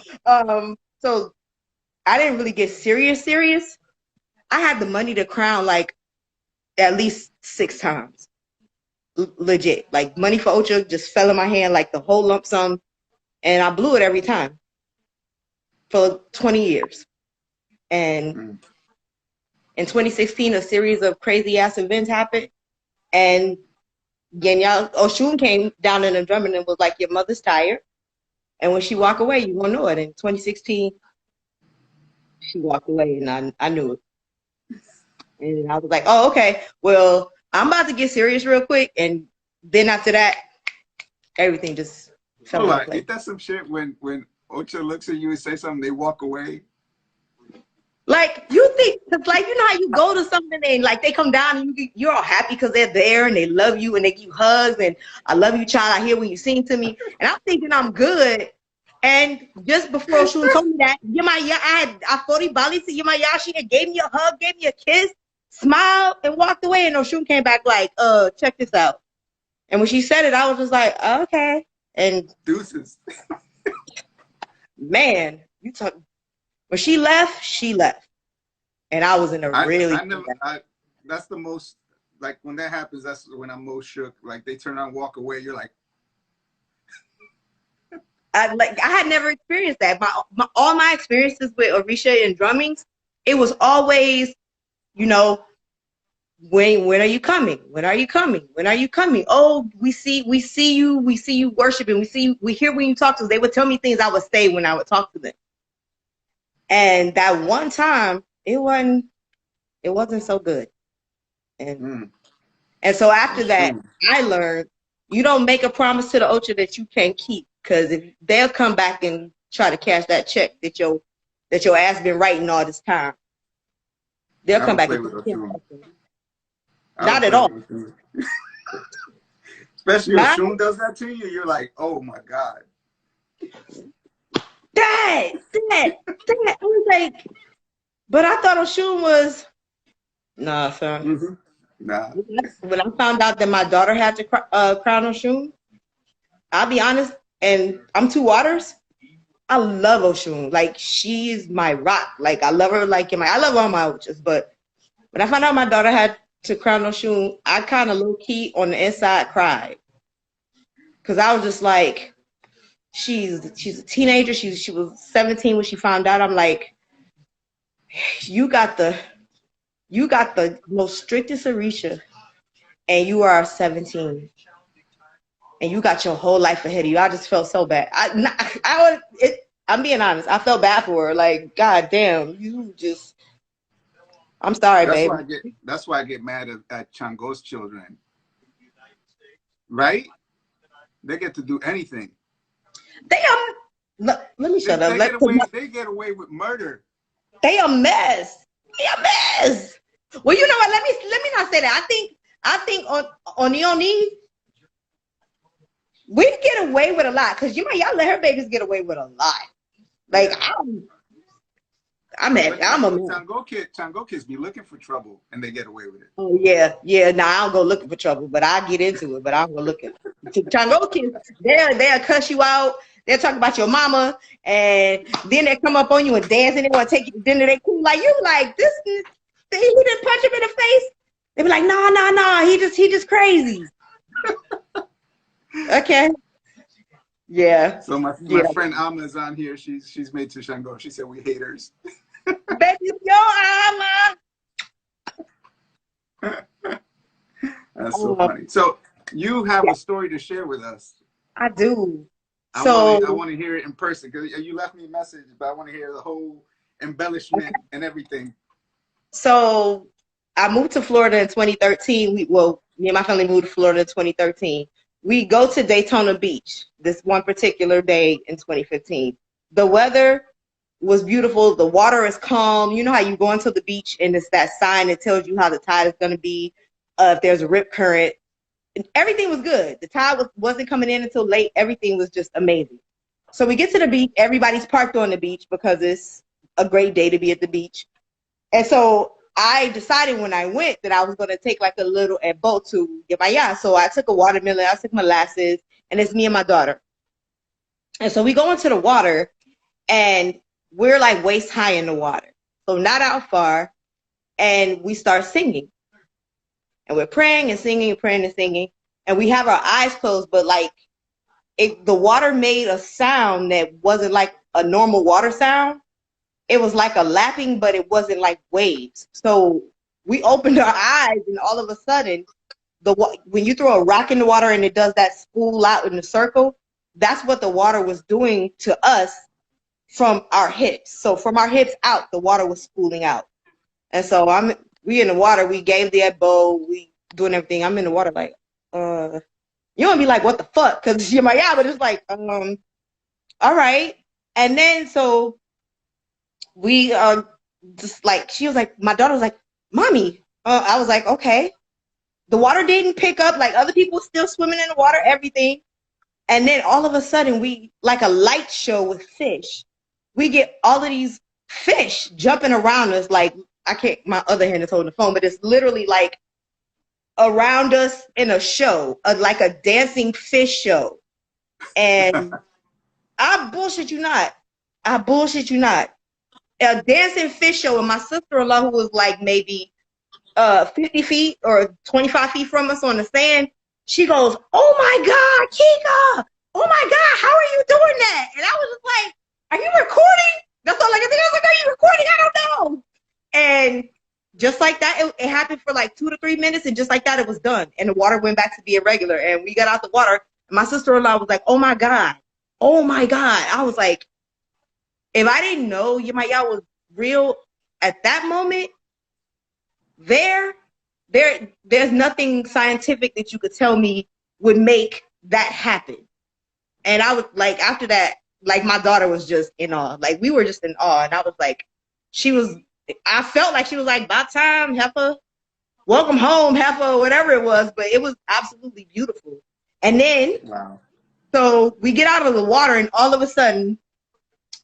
so I didn't really get serious. I had the money to crown like at least 6 times. Legit. Like money for Ocha just fell in my hand like the whole lump sum. And I blew it every time for 20 years. And in 2016, a series of crazy ass events happened. And Genya Oshun came down in the drumming and was like, your mother's tired. And when she walked away, you won't know it. In 2016, she walked away and I knew it. And I was like, oh, okay, well, I'm about to get serious real quick. And then after that, everything just fell into place. Ain't that some shit when Ocha looks at you and say something, they walk away? Like, you think, cause like, you know how you go to something and like they come down and you're all happy because they're there and they love you and they give you hugs and I love you, child. I hear when you sing to me. And I'm thinking I'm good. And just before Oshun told me that, I 40 Bali to Yemaya, she gave me a hug, gave me a kiss, smiled, and walked away. And Oshun came back like, check this out. And when she said it, I was just like, okay. And deuces. Man, when she left, and I was in a that's the most, like when that happens, that's when I'm most shook. Like they turn around and walk away, you're like, I had never experienced that. All my experiences with Orisha and drummings, it was always, when are you coming? When are you coming? When are you coming? Oh, we see you worshiping. We hear when you talk to us. They would tell me things I would say when I would talk to them. And that one time, it wasn't so good. And so after that, I learned you don't make a promise to the Ocha that you can't keep, because if they'll come back and try to cash that check that your ass been writing all this time, they'll come back and not at all. Especially if Oshun does that to you, you're like, oh my God. Dad. I was like, but I thought Oshun was, nah, son. Nah. When I found out that my daughter had to crown Oshun, I'll be honest, and I'm 2 waters, I love Oshun. Like, she's my rock. Like, I love her. Like, I love all my Ochas. But when I found out my daughter had to crown Oshun, I kind of low key on the inside cried, because I was just like, she's a teenager. She was 17 when she found out. I'm like, you got the most strictest Orisha, and you are 17. And you got your whole life ahead of you. I just felt so bad. I'm being honest. I felt bad for her. Like, God damn, I'm sorry, babe. That's why I get mad at Shango's children. Right? They get to do anything. Let me shut up. They get away with murder. They a mess. Well, you know what? Let me not say that. I think on Neoni, we get away with a lot, because y'all let her babies get away with a lot. Like, I'm a Shango kids be looking for trouble and they get away with it. Oh yeah. Now I don't go looking for trouble, but I get into it. But I don't go looking. Shango kids, they'll cuss you out. They'll talk about your mama, and then they come up on you and dance, and they want to take you to dinner. They cool like you, like this. He didn't punch him in the face. They be like, no, he just crazy. Okay. Yeah. So my friend Alma is on here. She's made to Shango. She said we haters. Baby, Alma. That's so funny. So you have a story to share with us. I do. I want to hear it in person, because you left me a message, but I want to hear the whole embellishment and everything. So I moved to Florida in 2013. Me and my family moved to Florida in 2013. We go to Daytona Beach this one particular day in 2015. The weather was beautiful. The water is calm. You know how you go into the beach and it's that sign that tells you how the tide is going to be, if there's a rip current. And everything was good. The tide wasn't coming in until late. Everything was just amazing. So we get to the beach. Everybody's parked on the beach because it's a great day to be at the beach. And so I decided when I went that I was going to take like a little boat to get my yacht. So I took a watermelon, I took molasses, and it's me and my daughter. And so we go into the water, and we're like waist high in the water. So not out far. And we start singing. And we're praying and singing and praying and singing. And we have our eyes closed, but like the water made a sound that wasn't like a normal water sound. It was like a lapping, but it wasn't like waves. So we opened our eyes, and all of a sudden, when you throw a rock in the water and it does that spool out in a circle, that's what the water was doing to us from our hips. So from our hips out, the water was spooling out. And so we in the water, we gave the bow, we doing everything. I'm in the water like, you don't be like, what the fuck? Because you're my yeah, but it's like, all right. And then so we just like, she was like, my daughter was like, mommy. I was like, okay. The water didn't pick up, like other people still swimming in the water, everything. And then all of a sudden, we, like a light show with fish, we get all of these fish jumping around us. Like, I can't, my other hand is holding the phone, but it's literally like around us in a show, like a dancing fish show. And I bullshit you not. A dancing fish show, and my sister-in-law, who was like maybe 50 feet or 25 feet from us on the sand, she goes, oh my God, Kika, oh my God, how are you doing that? And I was just like, are you recording? That's all I could think. I was like, are you recording? I don't know. And just like that, it happened for like 2 to 3 minutes, and just like that, it was done. And the water went back to being regular, and we got out the water, and my sister-in-law was like, oh my God. I was like, if I didn't know y'all was real at that moment, there's nothing scientific that you could tell me would make that happen. And I was like, after that, like my daughter was just in awe. Like we were just in awe. And I was like, I felt like she was like, about time, heifer, welcome home, heifer, whatever it was. But it was absolutely beautiful. And then, wow. So we get out of the water, and all of a sudden,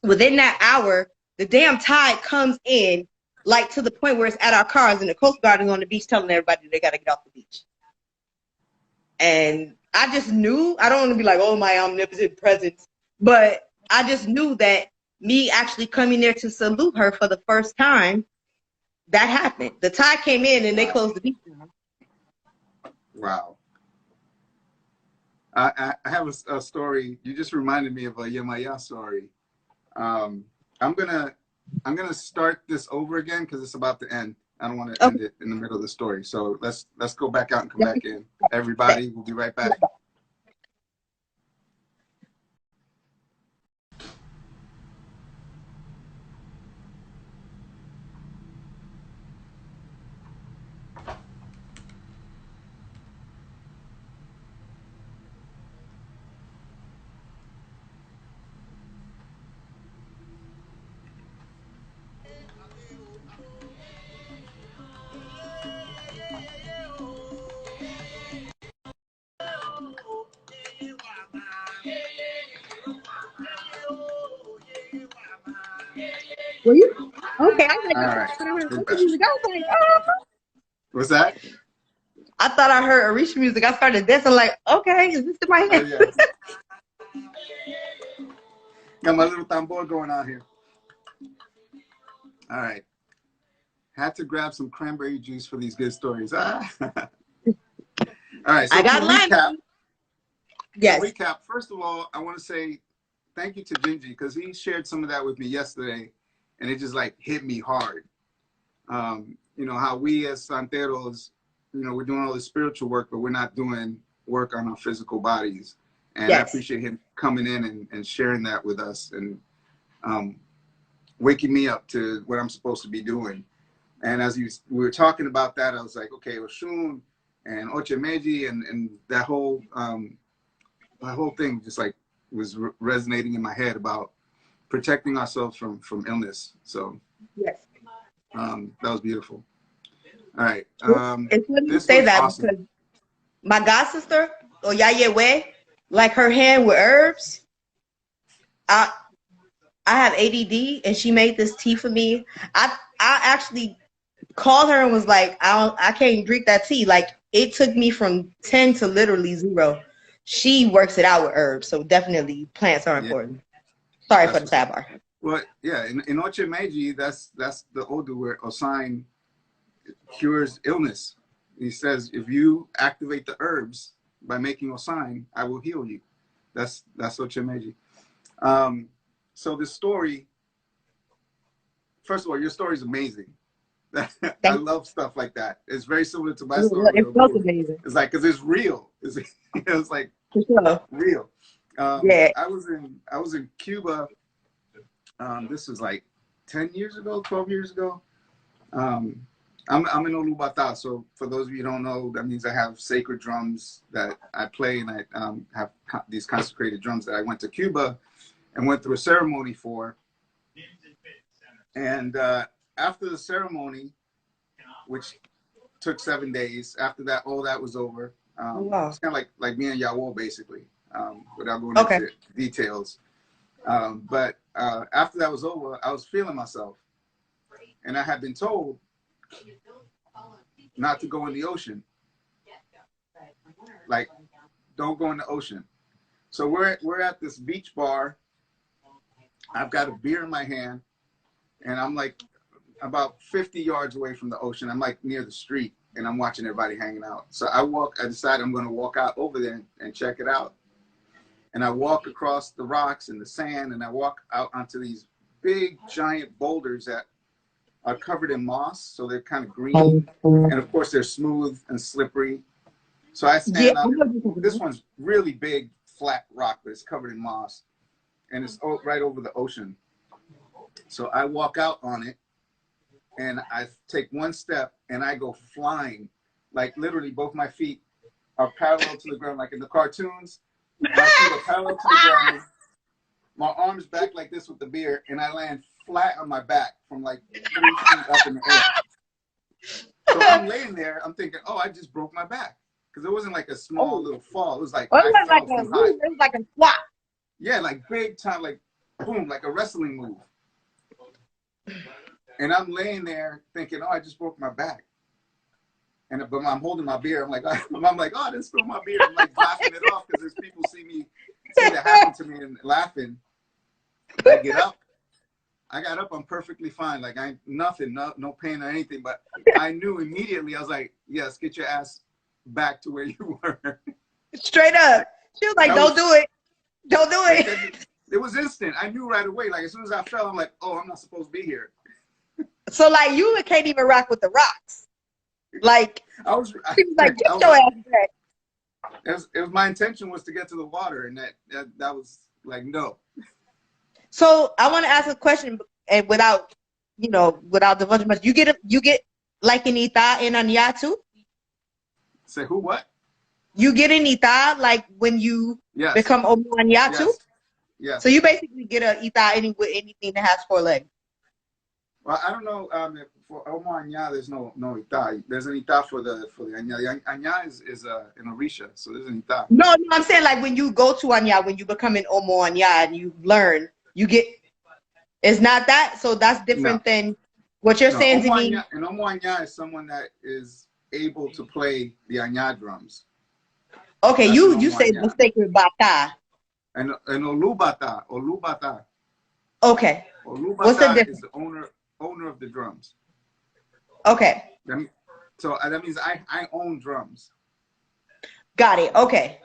within that hour, the damn tide comes in, like to the point where it's at our cars, and the Coast Guard is on the beach telling everybody they got to get off the beach. And I just knew, I don't want to be like, oh, my omnipotent presence, but I just knew that me actually coming there to salute her for the first time, that happened. The tide came in and they closed the beach down. Wow. I have a story. You just reminded me of a Yemaya story. I'm gonna start this over again because it's about to end. I don't want to end it in the middle of the story. So let's go back out and come back in. Everybody, we'll be right back. Were you? Okay, I was like, All I right, thought I heard we're Orisha back. music. I was like, oh. What's that? I thought I heard Orisha music. I started dancing like, okay, is this in my head? Oh, yeah. Got my little tambor going on here. All right. Had to grab some cranberry juice for these good stories. Ah. All right. So I got to lime. recap. Yes. To recap. First of all, I want to say thank you to Gingy because he shared some of that with me yesterday, and it just like hit me hard. You know how we as santeros, you know, we're doing all the spiritual work, but we're not doing work on our physical bodies. And I appreciate him coming in and sharing that with us and waking me up to what I'm supposed to be doing. And as we were talking about that, I was like, okay, Oshun and Ocha Meji and that whole thing just like was resonating in my head about protecting ourselves from illness. So that was beautiful. All right. It's funny you say that awesome. Because my god sister, Oyayewe, like her hand with herbs. I have ADD, and she made this tea for me. I actually called her and was like, I can't drink that tea. Like it took me from 10 to literally 0. She works it out with herbs, so definitely plants are important. Sorry for the sidebar. Well, yeah, in Ocha Meiji, that's the Odu where Osain cures illness. He says, if you activate the herbs by making Osain, I will heal you. That's Ocha Meiji. So the story, first of all, your story is amazing. I love stuff like that. It's very similar to my story. It felt amazing. It's like, because it's real. It's like real. I was in Cuba. This was like 10 years ago, 12 years ago. I'm in Olubata, so for those of you who don't know, that means I have sacred drums that I play, and I have these consecrated drums that I went to Cuba and went through a ceremony for. And after the ceremony, which took 7 days, after that, all that was over. It's kind of like me and Yawo, basically, without going into details. But after that was over, I was feeling myself. And I had been told not to go in the ocean. Like, don't go in the ocean. So we're at this beach bar. I've got a beer in my hand, and I'm like about 50 yards away from the ocean. I'm like near the street, and I'm watching everybody hanging out. So I decide I'm going to walk out over there and check it out. And I walk across the rocks and the sand, and I walk out onto these big, giant boulders that are covered in moss. So they're kind of green. And of course, they're smooth and slippery. So I stand up. This one's really big, flat rock, but it's covered in moss. And it's right over the ocean. So I walk out on it, and I take one step, and I go flying. Like literally both my feet are parallel to the ground, like in the cartoons. My feet are parallel to the ground. My arms back like this with the beer, and I land flat on my back from like 3 feet up in the air. So I'm laying there, I'm thinking, oh, I just broke my back. Because it wasn't like a small little fall. It was like, it was like a squat. Yeah, like big time, like boom, like a wrestling move. And I'm laying there thinking, oh, I just broke my back. But I'm holding my beer. I'm like, oh, I didn't spill my beer. I'm like laughing it off because there's people see that happen to me and laughing. I get up. I got up. I'm perfectly fine. Like nothing, no pain or anything. But I knew immediately. I was like, yes, get your ass back to where you were. Straight up. She was like, don't do it. Don't do it. It was instant. I knew right away. Like as soon as I fell, I'm like, oh, I'm not supposed to be here. So like you can't even rock with the rocks. Like she was like, get your ass back. It was my intention was to get to the water, and that was like no. So I want to ask a question, and without divulging much, you get like an ita in Anya too? Say who? What? You get an ita like when you become Omo Anya too? Yes. So you basically get an ita with anything that has 4 legs. Well, I don't know. For Omo Anya, there's no ita. There's an ita for the Anya. The Anya is an Orisha, so there's an ita. No, I'm saying like when you go to Anya, when you become an Omo Anya and you learn, you get. It's not that, so that's different than what you're saying to me. An Omo Anya is someone that is able to play the Anya drums. Okay, that's you say the sacred bata. And Olubata. Okay. Olubata What's the difference? Is the owner of the drums. Okay. So that means I own drums. Got it. Okay.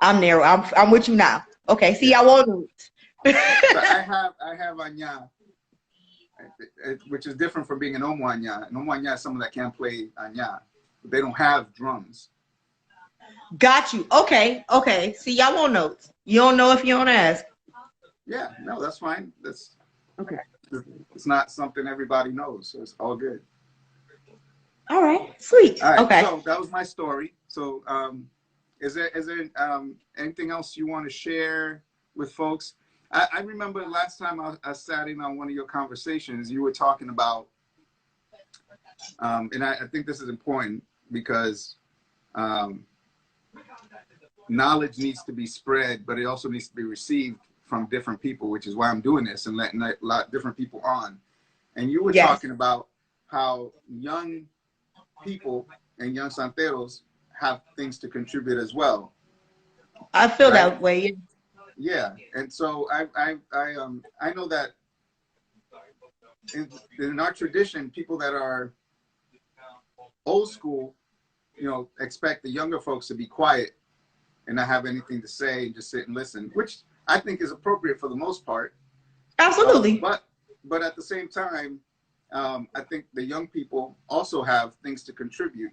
I'm narrow. I'm with you now. Okay. See, I won't. So I have Anya, which is different from being an Omo Anya. An Omo Anya is someone that can play Anya, but they don't have drums. Got you. Okay. See, y'all won't know. You don't know if you don't ask. Yeah. No, that's fine. That's okay. It's not something everybody knows, so it's all good. All right. Sweet. All right, okay. So that was my story. So is there anything else you want to share with folks? I remember last time I sat in on one of your conversations, you were talking about, and I think this is important because knowledge needs to be spread, but it also needs to be received from different people, which is why I'm doing this and letting a lot different people on. And you were talking about how young people and young santeros have things to contribute as well. I feel that way. Yeah, and so I know that in our tradition, people that are old school, expect the younger folks to be quiet and not have anything to say and just sit and listen, which I think is appropriate for the most part. Absolutely. But at the same time, I think the young people also have things to contribute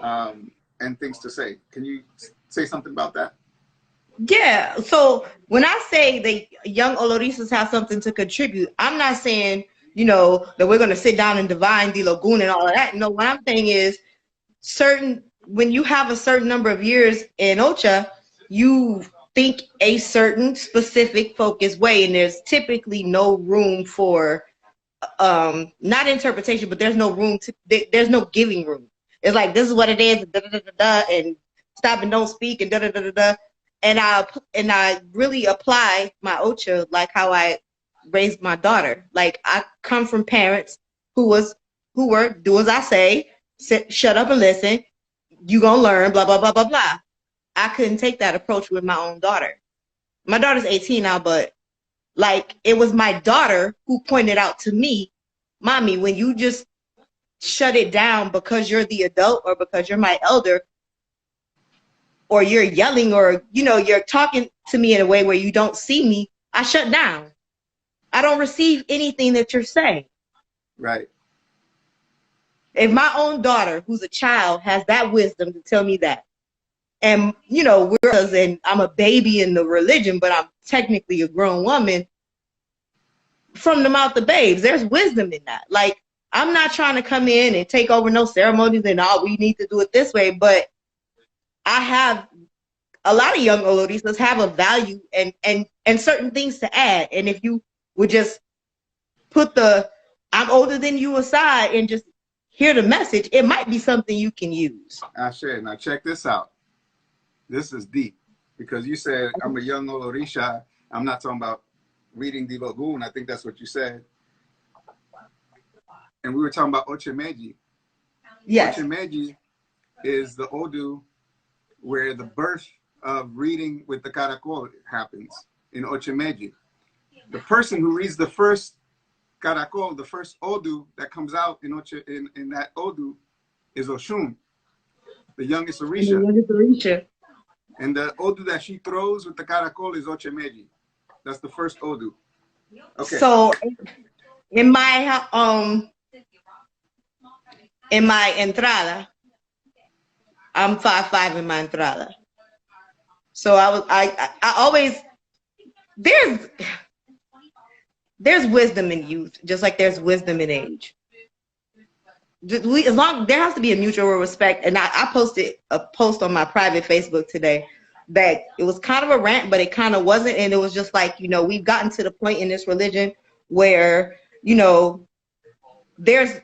and things to say. Can you say something about that? Yeah. So when I say the young Olorisas have something to contribute, I'm not saying, that we're going to sit down and divine the lagoon and all of that. No, what I'm saying is when you have a certain number of years in Ocha, you think a certain specific focused way, and there's typically no room for not interpretation, but there's no room there's no giving room. It's like, this is what it is, and stop and don't speak, and and I really apply my Ocha like how I raised my daughter. Like, I come from parents who were do as I say, shut up and listen, you gonna learn, blah blah blah blah blah. I couldn't take that approach with my own daughter. My daughter's 18 now, but like, it was my daughter who pointed out to me, Mommy, when you just shut it down because you're the adult or because you're my elder, or you're yelling, or you're talking to me in a way where you don't see me, I shut down. I don't receive anything that you're saying. Right. If my own daughter, who's a child, has that wisdom to tell me that, and and I'm a baby in the religion, but I'm technically a grown woman, from the mouth of babes, there's wisdom in that. Like, I'm not trying to come in and take over no ceremonies and we need to do it this way, but I have a lot of young Olorisas have a value and certain things to add. And if you would just put the I'm older than you aside and just hear the message, it might be something you can use. Ashe, now check this out. This is deep, because you said I'm a young Orisha. I'm not talking about reading the lagoon. I think that's what you said. And we were talking about Ochameji. Yes. Ochameji is the Odu where the birth of reading with the caracol happens in Ochameji. the person who reads the first caracol, the first odu that comes out in Ocha, in that odu is Oshun, the youngest And the Orisha. youngest Orisha. And the odu that she throws with the caracol is Ochemeji. That's the first odu. Okay. So in my entrada, I'm 5'5" in my entrada. So I always there's wisdom in youth, just like there's wisdom in age. As long there has to be a mutual respect. And I posted a post on my private Facebook today that it was kind of a rant, but it kind of wasn't. And it was just like, you know, we've gotten to the point in this religion where, you know, there's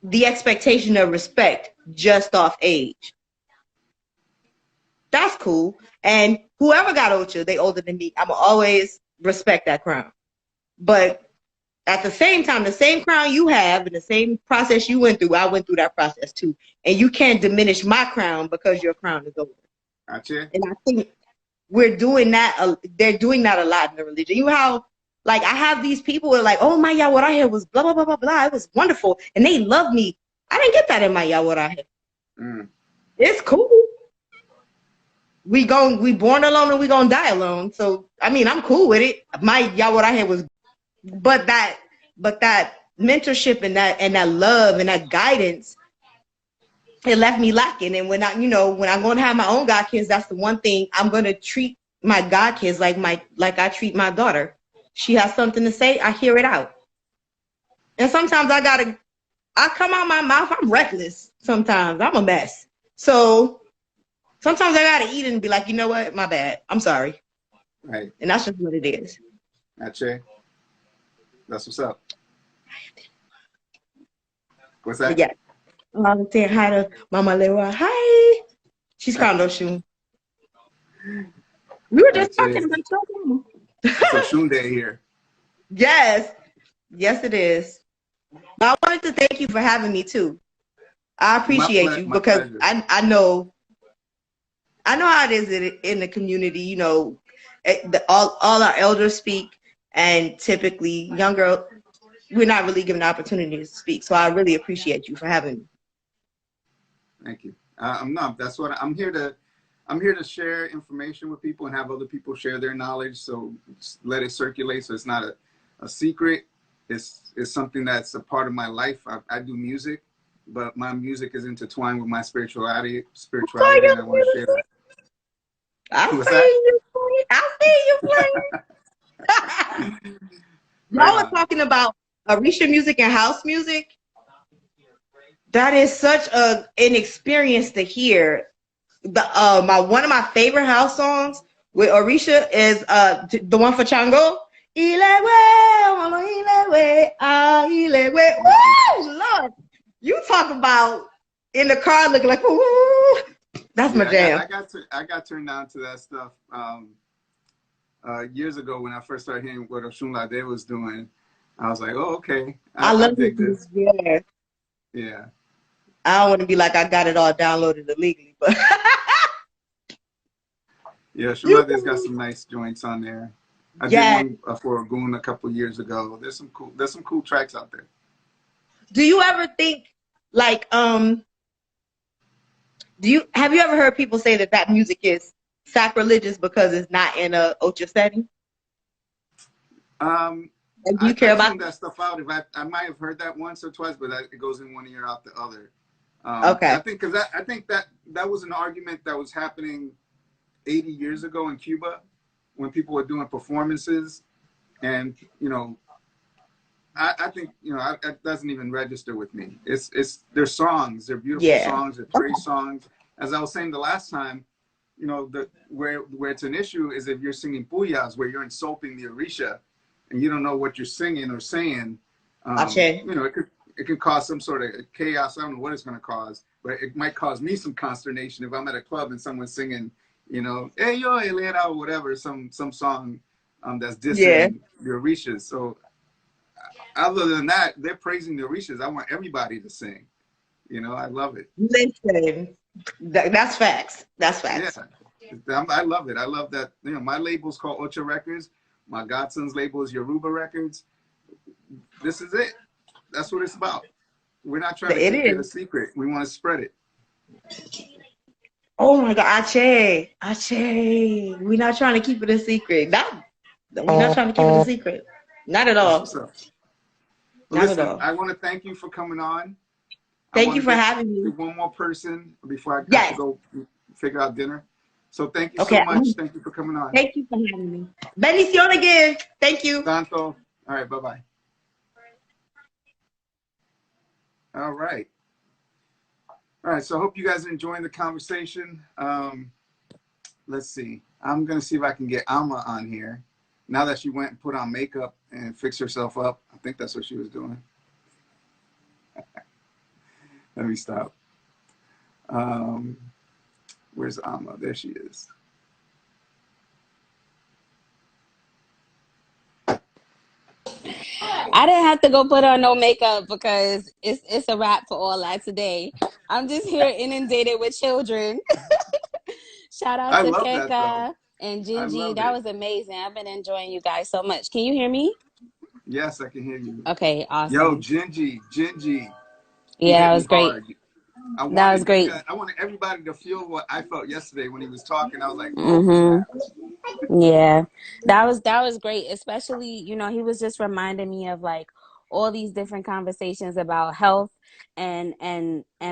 the expectation of respect just off age. That's cool. And whoever got Ocha, they older than me, I'm always respect that crown. But at the same time, the same crown you have and the same process you went through, I went through that process too. And you can't diminish my crown because your crown is older. Gotcha. And I think we're doing that. They're doing that a lot in the religion. You know how, like, I have these people who are like, oh, my Yaworahe was blah, blah, blah, blah, blah. It was wonderful. And they love me. I didn't get that in my Yaworahe. It's cool. We born alone and we gonna die alone. So, I mean, I'm cool with it. My Yaworahe was, but that mentorship and that love and that guidance, it left me lacking. And when I'm going to have my own god kids, that's the one thing I'm going to treat my god kids like I treat my daughter. She has something to say, I hear it out. And sometimes I come out my mouth, I'm reckless. Sometimes I'm a mess. So sometimes I gotta eat and be like, you know what, my bad. I'm sorry. Right. And that's just what it is. Gotcha. That's what's up. What's that? Yeah. I'm saying hi to Mama Lewa. Hi. She's called Oshun. We were just talking about something. It's Oshun Day here. Yes. Yes, it is. But I wanted to thank you for having me too. I appreciate you because I know how it is in the community. You know, all our elders speak, and typically younger, we're not really given the opportunity to speak. So I really appreciate you for having me. Thank you. That's what I'm here to. I'm here to share information with people and have other people share their knowledge. So let it circulate. So it's not a secret. It's something that's a part of my life. I do music, but my music is intertwined with my spirituality, and I want to share that. I see you playing. Y'all were talking about Orisha music and house music. That is such an experience to hear. One of my favorite house songs with Orisha is the one for Shango. Woo, Lord, you talk about in the car looking like, ooh, that's my jam. I got turned on to that stuff years ago when I first started hearing what Oshun Lade was doing. I was like, oh, okay. I love this. Yeah. Yeah. I don't want to be like I got it all downloaded illegally, but yeah, Oshun Lade's got some nice joints on there. I did one for Ogun a couple years ago. There's some cool tracks out there. Do you ever think like have you ever heard people say that music is sacrilegious because it's not in a Ocha setting? And do you care about that stuff out? If I might have heard that once or twice, but it goes in one ear out the other. Okay. I think that was an argument that was happening 80 years ago in Cuba when people were doing performances, and I think that doesn't even register with me. They're songs, they're beautiful songs, they're praise songs. As I was saying the last time, where it's an issue is if you're singing puyas, where you're insulting the Orisha, and you don't know what you're singing or saying. It could cause some sort of chaos. I don't know what it's going to cause, but it might cause me some consternation if I'm at a club and someone's singing, hey yo, Elena, or whatever, some song that's dissing the Orishas. So other than that, they're praising the Orishas. I want everybody to sing. I love it. Listen, that's facts. That's facts. Yeah, I love it. I love that. My label's called Ocha Records, My godson's label is Yoruba Records. This is it. That's what it's about. We're not trying to It keep it a is. secret. We want to spread it. Oh my God, Ache, Ache. We're not trying to keep it a secret. We're not trying to keep it a secret. Not at That's all. what's up. Well, Not at listen, all. I want to thank you for coming on. I Thank want you to for get having to me. one more person before I have to Yes. go figure out dinner. So thank you so Okay. much. Thank you for coming on. Thank you for having me. Bendición again. Thank you. Santo. All right. Bye-bye. All right. All right. So I hope you guys are enjoying the conversation. Let's see. I'm going to see if I can get Alma on here. Now that she went and put on makeup and fixed herself up. I think that's what she was doing. Let me stop. Where's Alma? There she is. I didn't have to go put on no makeup because it's a wrap for all that today. I'm just here inundated with children. Shout out I to love that though. Keka and I Gingy. love That it. was amazing. I've been enjoying you guys so much. Can you hear me? Yes, I can hear you. Okay, Yo, awesome. Gingy, he Yeah, hit that me was great. hard. That was great. I wanted everybody to feel what I felt yesterday when he was talking. I was like, oh Mm-hmm. snap. Yeah, that was great. Especially, he was just reminding me of like all these different conversations about health and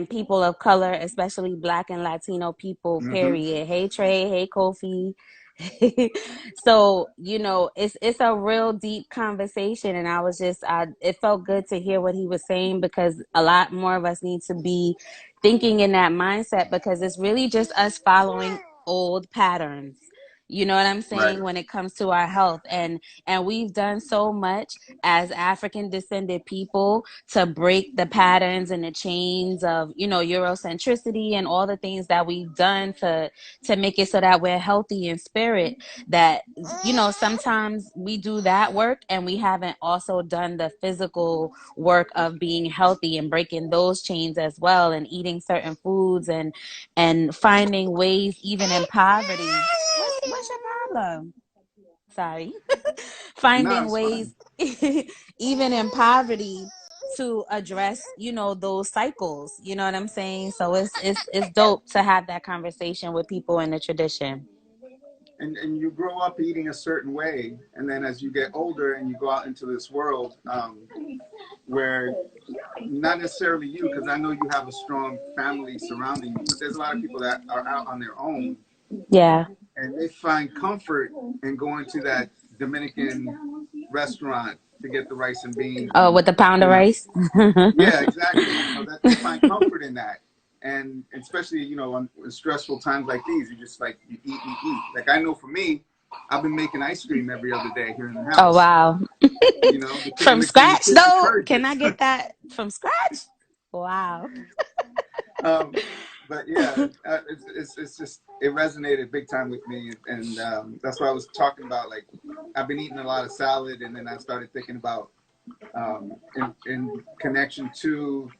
people of color, especially Black and Latino people. Mm-hmm. Period. Hey Trey. Hey Kofi. So it's a real deep conversation, and it felt good to hear what he was saying, because a lot more of us need to be thinking in that mindset, because it's really just us following old patterns. You know what I'm Right. saying, when it comes to our health, and we've done so much as African descended people to break the patterns and the chains of Eurocentricity and all the things that we've done to make it so that we're healthy in spirit, that sometimes we do that work and we haven't also done the physical work of being healthy and breaking those chains as well, and eating certain foods and finding ways even in poverty. What's your problem? Sorry. No, Finding it's fine. ways even in poverty to address those cycles. You know what I'm saying? So it's dope to have that conversation with people in the tradition. And you grow up eating a certain way, and then as you get older and you go out into this world, where not necessarily you, because I know you have a strong family surrounding you, but there's a lot of people that are out on their own, Yeah. and they find comfort in going to that Dominican restaurant to get the rice and beans, Oh, and with the pound of you know, rice. yeah, exactly. That they find comfort in that, and especially on stressful times like these, you just like you eat. Like I know for me, I've been making ice cream every other day here in the Oh house. wow. From The scratch kitchen though? Can I purges. get that from scratch? Wow. um, but yeah, it's just it resonated big time with me, and that's what I was talking about. Like I've been eating a lot of salad, and then I started thinking about in connection to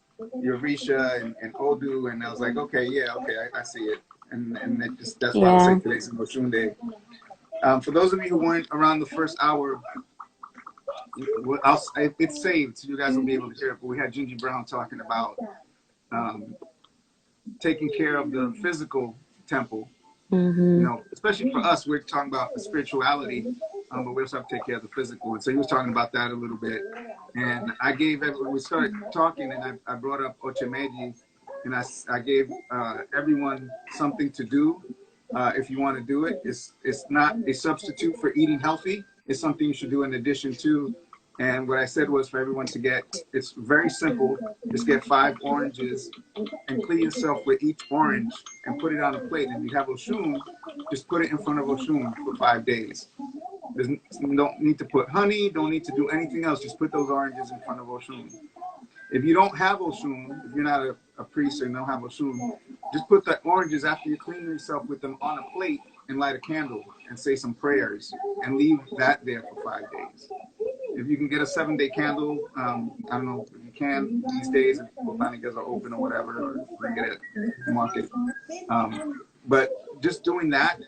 Orisha and Odu, and I was like, okay, yeah, okay, I see it, and that's why I was Yeah. like today's Moshun Day. For those of you who weren't around the first hour, it's saved, so you guys will be able to hear it. But we had Gingy Brown talking about um, taking care of the physical temple. Mm-hmm. Especially for us, we're talking about the spirituality, but we also have to take care of the physical. And so he was talking about that a little bit. And we started talking, and I brought up Ocha, and I gave everyone something to do if you want to do it. It's not a substitute for eating healthy. It's something you should do in addition to. And what I said was for everyone to it's very simple. Just get 5 oranges and clean yourself with each orange and put it on a plate. And if you have Oshun, just put it in front of Oshun for 5 days. Don't need to put honey, don't need to do anything else. Just put those oranges in front of Oshun. If you don't have Oshun, if you're not a priest or you don't have Oshun, just put the oranges after you clean yourself with them on a plate and light a candle and say some prayers and leave that there for 5 days. If you can get a 7-day candle, I don't know if you can these days, if botanicas are open or whatever, or you can get it at the market. But just doing that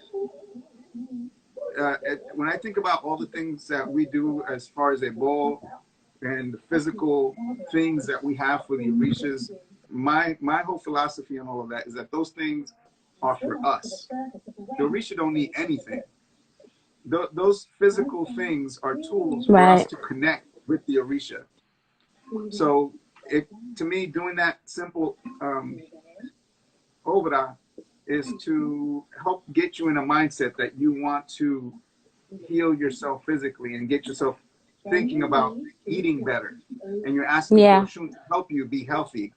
when I think about all the things that we do as far as a bowl and the physical things that we have for the Orishas, my whole philosophy on all of that is that those things are for us. The Orisha don't need anything. Those physical things are tools for us Right. to connect with the Orisha. So, to me, doing that simple obra is to help get you in a mindset that you want to heal yourself physically and get yourself thinking about eating better. And you're asking Yeah. Oshun to help you be healthy.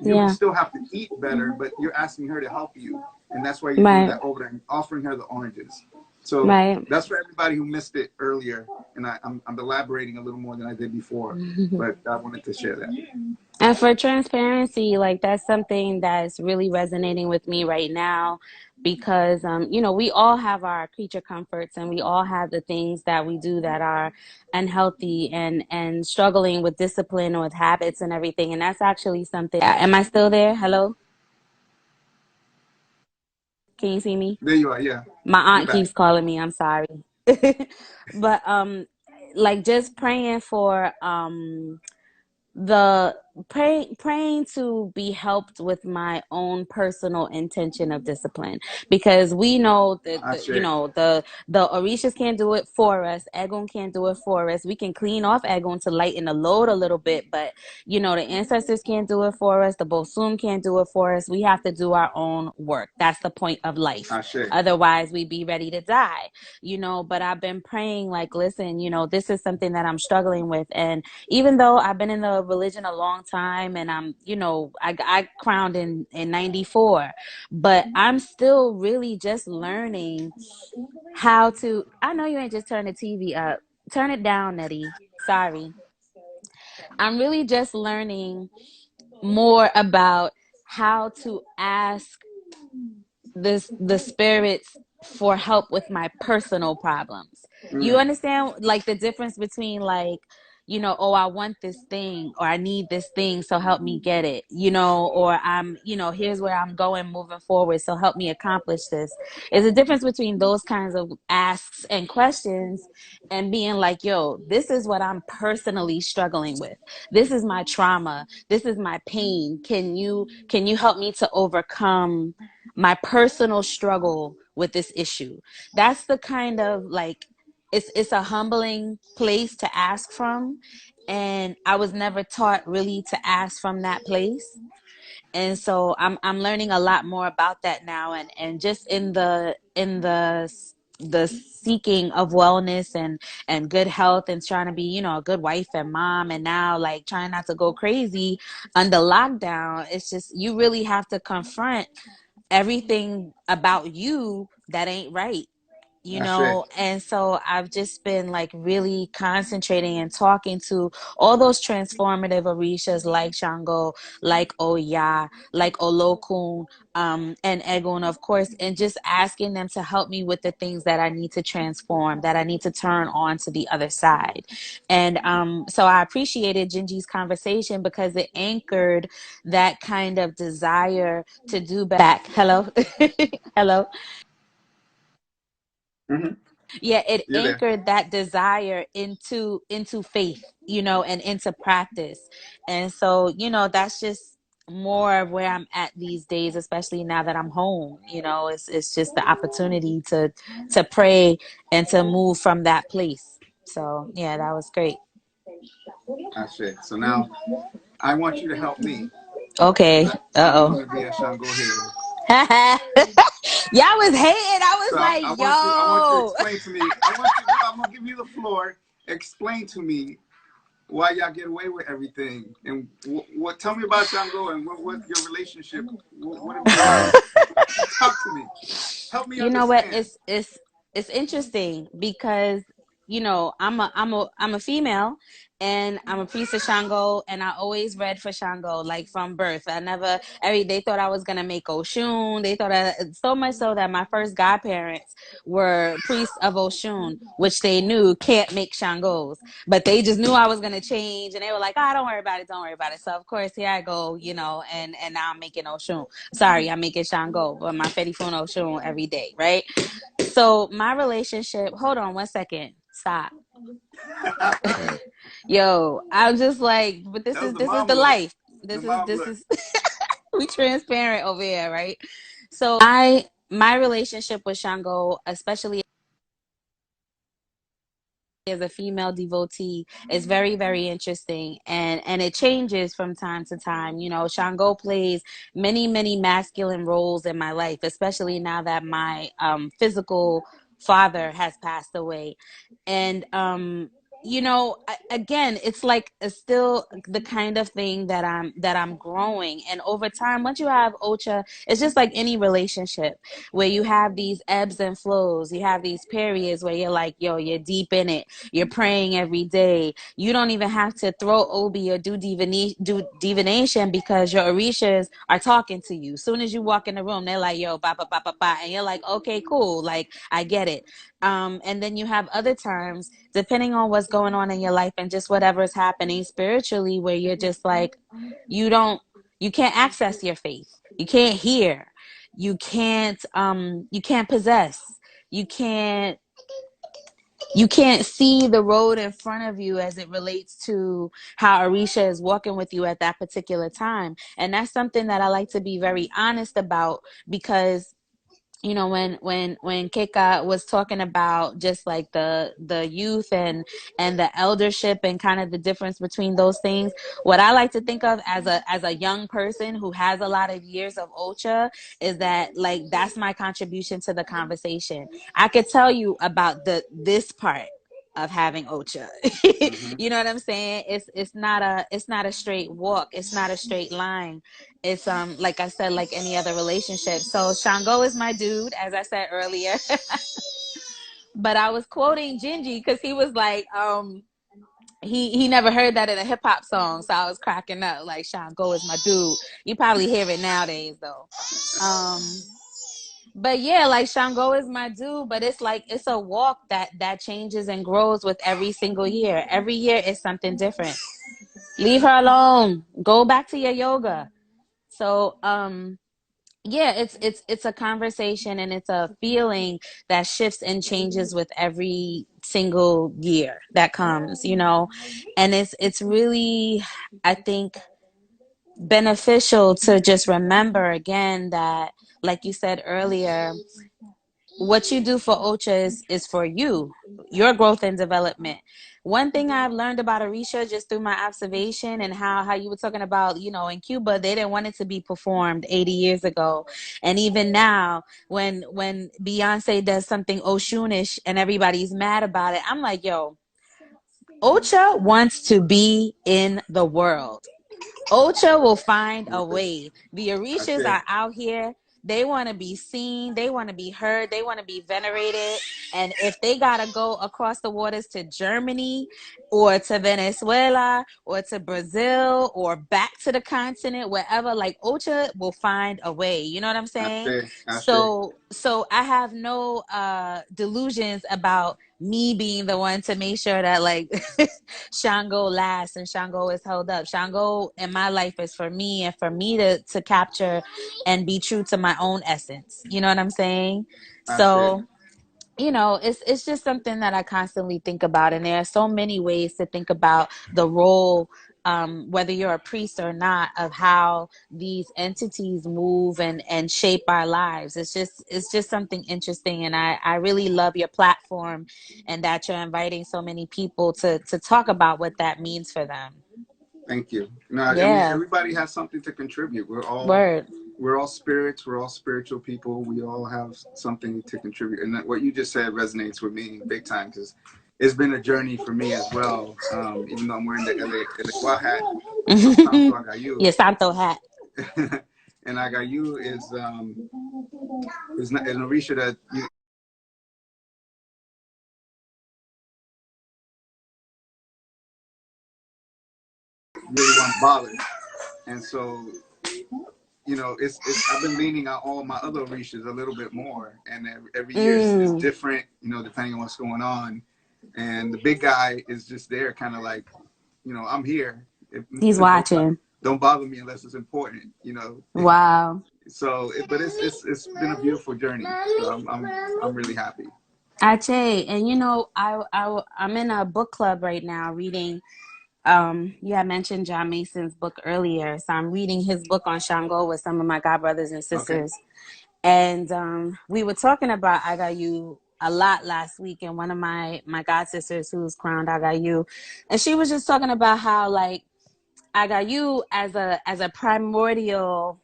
You Yeah. still have to eat better, but you're asking her to help you. And that's why you do Right. that obra and offering her the oranges. So Right. that's for everybody who missed it earlier. And I'm elaborating a little more than I did before, but I wanted to share that. And for transparency, like that's something that's really resonating with me right now because you know, we all have our creature comforts and we all have the things that we do that are unhealthy and struggling with discipline or with habits and everything. And that's actually something. Am I still there? Hello? Can you see me? There you are. Yeah, My you're aunt back. keeps calling me. I'm sorry. But like just praying for the praying to be helped with my own personal intention of discipline, because we know that you Ashe. know the orishas can't do it for us, Egun can't do it for us. We can clean off Egun to lighten the load a little bit, but you know, the ancestors can't do it for us, the Bosum can't do it for us. We have to do our own work. That's the point of life. Ashe. Otherwise we'd be ready to die, you know. But I've been praying like, listen, you know, this is something that I'm struggling with. And even though I've been in the religion a long time and I'm, you know, I crowned in 94, but I'm still really just learning how to, I know you ain't just turn the TV up. Turn it down, Nettie. Sorry. I'm really just learning more about how to ask the spirits for help with my personal problems. You Mm. understand like the difference between like, you know, oh, I want this thing or I need this thing, so help me get it, you know, or I'm, you know, here's where I'm going moving forward, so help me accomplish this. There's a difference between those kinds of asks and questions and being like, yo, this is what I'm personally struggling with. This is my trauma. This is my pain. Can you help me to overcome my personal struggle with this issue? That's the kind of like, it's a humbling place to ask from, and I was never taught really to ask from that place. And so I'm learning a lot more about that now, and just in the seeking of wellness and good health and trying to be, you know, a good wife and mom, and now like trying not to go crazy under lockdown. It's just, you really have to confront everything about you that ain't right, you Ashe. know. And so I've just been like really concentrating and talking to all those transformative orishas like Shango, like Oya, like Olokun, and Egun, of course, and just asking them to help me with the things that I need to transform, that I need to turn on to the other side. And so I appreciated Gingy's conversation because it anchored that kind of desire to do back. Hello. Hello. Mm-hmm. Yeah, it You're there. anchored that desire into faith, you know, and into practice. And so, you know, that's just more of where I'm at these days, especially now that I'm home. You know, it's just the opportunity to pray and to move from that place. So yeah, that was great. Ashe. So now I want you to help me Okay. because I'm Uh going to be a Shango here. oh. Y'all was hating. I was So like, I want you to yo. explain to me. I want you. I'm gonna give you the floor. Explain to me why y'all get away with everything, and what. Tell me about Shango and what your relationship. What have you learned? Talk to me. Help me You know what? understand. It's interesting because you know, I'm a female, and I'm a priest of Shango, and I always read for Shango, like from birth. I never, they thought I was gonna make Oshun. They thought so much so that my first godparents were priests of Oshun, which they knew can't make Shangos, but they just knew I was gonna change, and they were like, "Oh, don't worry about it, don't worry about it." So of course, here I go, you know, and now I'm making Oshun. Sorry, I'm making Shango, but my Fetty Fun Oshun every day, right? So my relationship. Hold on one second. Stop. Yo, I'm just like, but That was the this is mom the look. life. The This mom this look. is we transparent over here, right? So my relationship with Shango, especially as a female devotee, is very, very interesting, and it changes from time to time. You know, Shango plays many, many masculine roles in my life, especially now that my physical father has passed away. And you know, again, it's like it's still the kind of thing that I'm growing. And over time, once you have Ocha, it's just like any relationship where you have these ebbs and flows. You have these periods where you're like, yo, you're deep in it, you're praying every day. You don't even have to throw obi or do divination, because your orishas are talking to you. As soon as you walk in the room, they're like, yo, ba ba ba ba ba, and you're like, okay, cool, like I get it. And then you have other times, depending on what's going on in your life and just whatever is happening spiritually, where you're just like, you can't access your faith, you can't hear, you can't possess, you can't you can't see the road in front of you as it relates to how Orisha is walking with you at that particular time. And that's something that I like to be very honest about, because you know, when Keka was talking about just like the youth and the eldership and kind of the difference between those things, what I like to think of as a young person who has a lot of years of Ocha is that, like, that's my contribution to the conversation. I could tell you about this part of having Ocha. Mm-hmm. You know what I'm saying? It's not a straight walk. It's not a straight line. It's like I said, like any other relationship. So Shango is my dude, as I said earlier. But I was quoting Gingy because he was like, he never heard that in a hip hop song, so I was cracking up like, Shango is my dude. You probably hear it nowadays though. Um, but yeah, like Shango is my dude, but it's like it's a walk that changes and grows with every single year. Every year is something different. Leave her alone. Go back to your yoga. So yeah, it's a conversation, and it's a feeling that shifts and changes with every single year that comes, you know. And it's really, I think, beneficial to just remember again that, like you said earlier, what you do for Ocha is for you, your growth and development. One thing I've learned about Orisha just through my observation, and how you were talking about, you know, in Cuba, they didn't want it to be performed 80 years ago. And even now, when Beyonce does something Oshunish and everybody's mad about it, I'm like, yo, Ocha wants to be in the world. Ocha will find a way. The That's Orishas it. are out here. They want to be seen. They want to be heard. They want to be venerated. And if they got to go across the waters to Germany or to Venezuela or to Brazil or back to the continent, wherever, like, Ocha will find a way. You know what I'm saying? Ashe. Ashe. So I have no delusions about me being the one to make sure that, like, Shango lasts and Shango is held up. Shango in my life is for me, and for me to capture and be true to my own essence. You know what I'm saying? Ashe. So, you know, it's just something that I constantly think about, and there are so many ways to think about the role, whether you're a priest or not, of how these entities move and shape our lives. It's just something interesting, and I really love your platform, and that you're inviting so many people to talk about what that means for them. Thank you. No, I mean, Yeah, everybody has something to contribute. word. We're all spirits. We're all spiritual people. We all have something to contribute. And what you just said resonates with me big time, because it's been a journey for me as well. Even though I'm wearing the El Igual hat of Santo Agayu, Your Santo hat. and Agayu is not an Orisha that really want to bother. And so, you know, it's I've been leaning on all my other Orishas a little bit more, and every year is different, you know, depending on what's going on. And the big guy is just there, kind of like, you know, I'm here. He's watching. Don't bother me unless it's important, you know. Wow. So, but it's been a beautiful journey. So I'm really happy. Ache, and you know, I'm in a book club right now reading. You had mentioned John Mason's book earlier, so I'm reading his book on Shango with some of my godbrothers and sisters. Okay. And we were talking about Agayu a lot last week, and one of my god sisters who's crowned Agayu, and she was just talking about how like Agayu as a primordial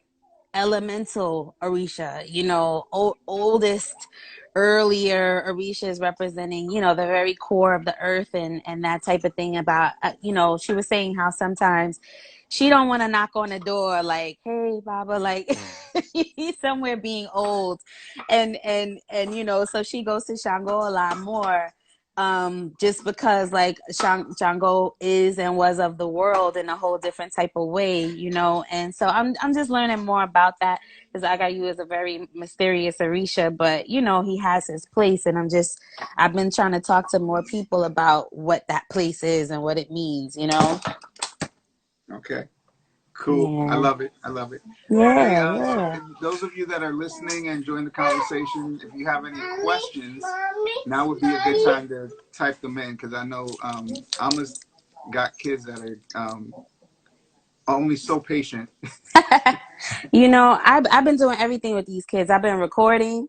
elemental Orisha, you know, oldest, earlier Orishas representing, you know, the very core of the earth and that type of thing about, you know, she was saying how sometimes she don't want to knock on the door like, hey, Baba, like he's somewhere being old. And, you know, so she goes to Shango a lot more. Just because like Shango is and was of the world in a whole different type of way, you know, and so I'm just learning more about that because Agayu is a very mysterious Orisha, but you know he has his place, and I've been trying to talk to more people about what that place is and what it means, you know. Okay. Cool. Yeah. I love it. Yeah, hey, yeah. So those of you that are listening and enjoying the conversation, if you have any questions, now would be a good time to type them in because I know Alma's got kids that are only so patient. You know, I've been doing everything with these kids. I've been recording.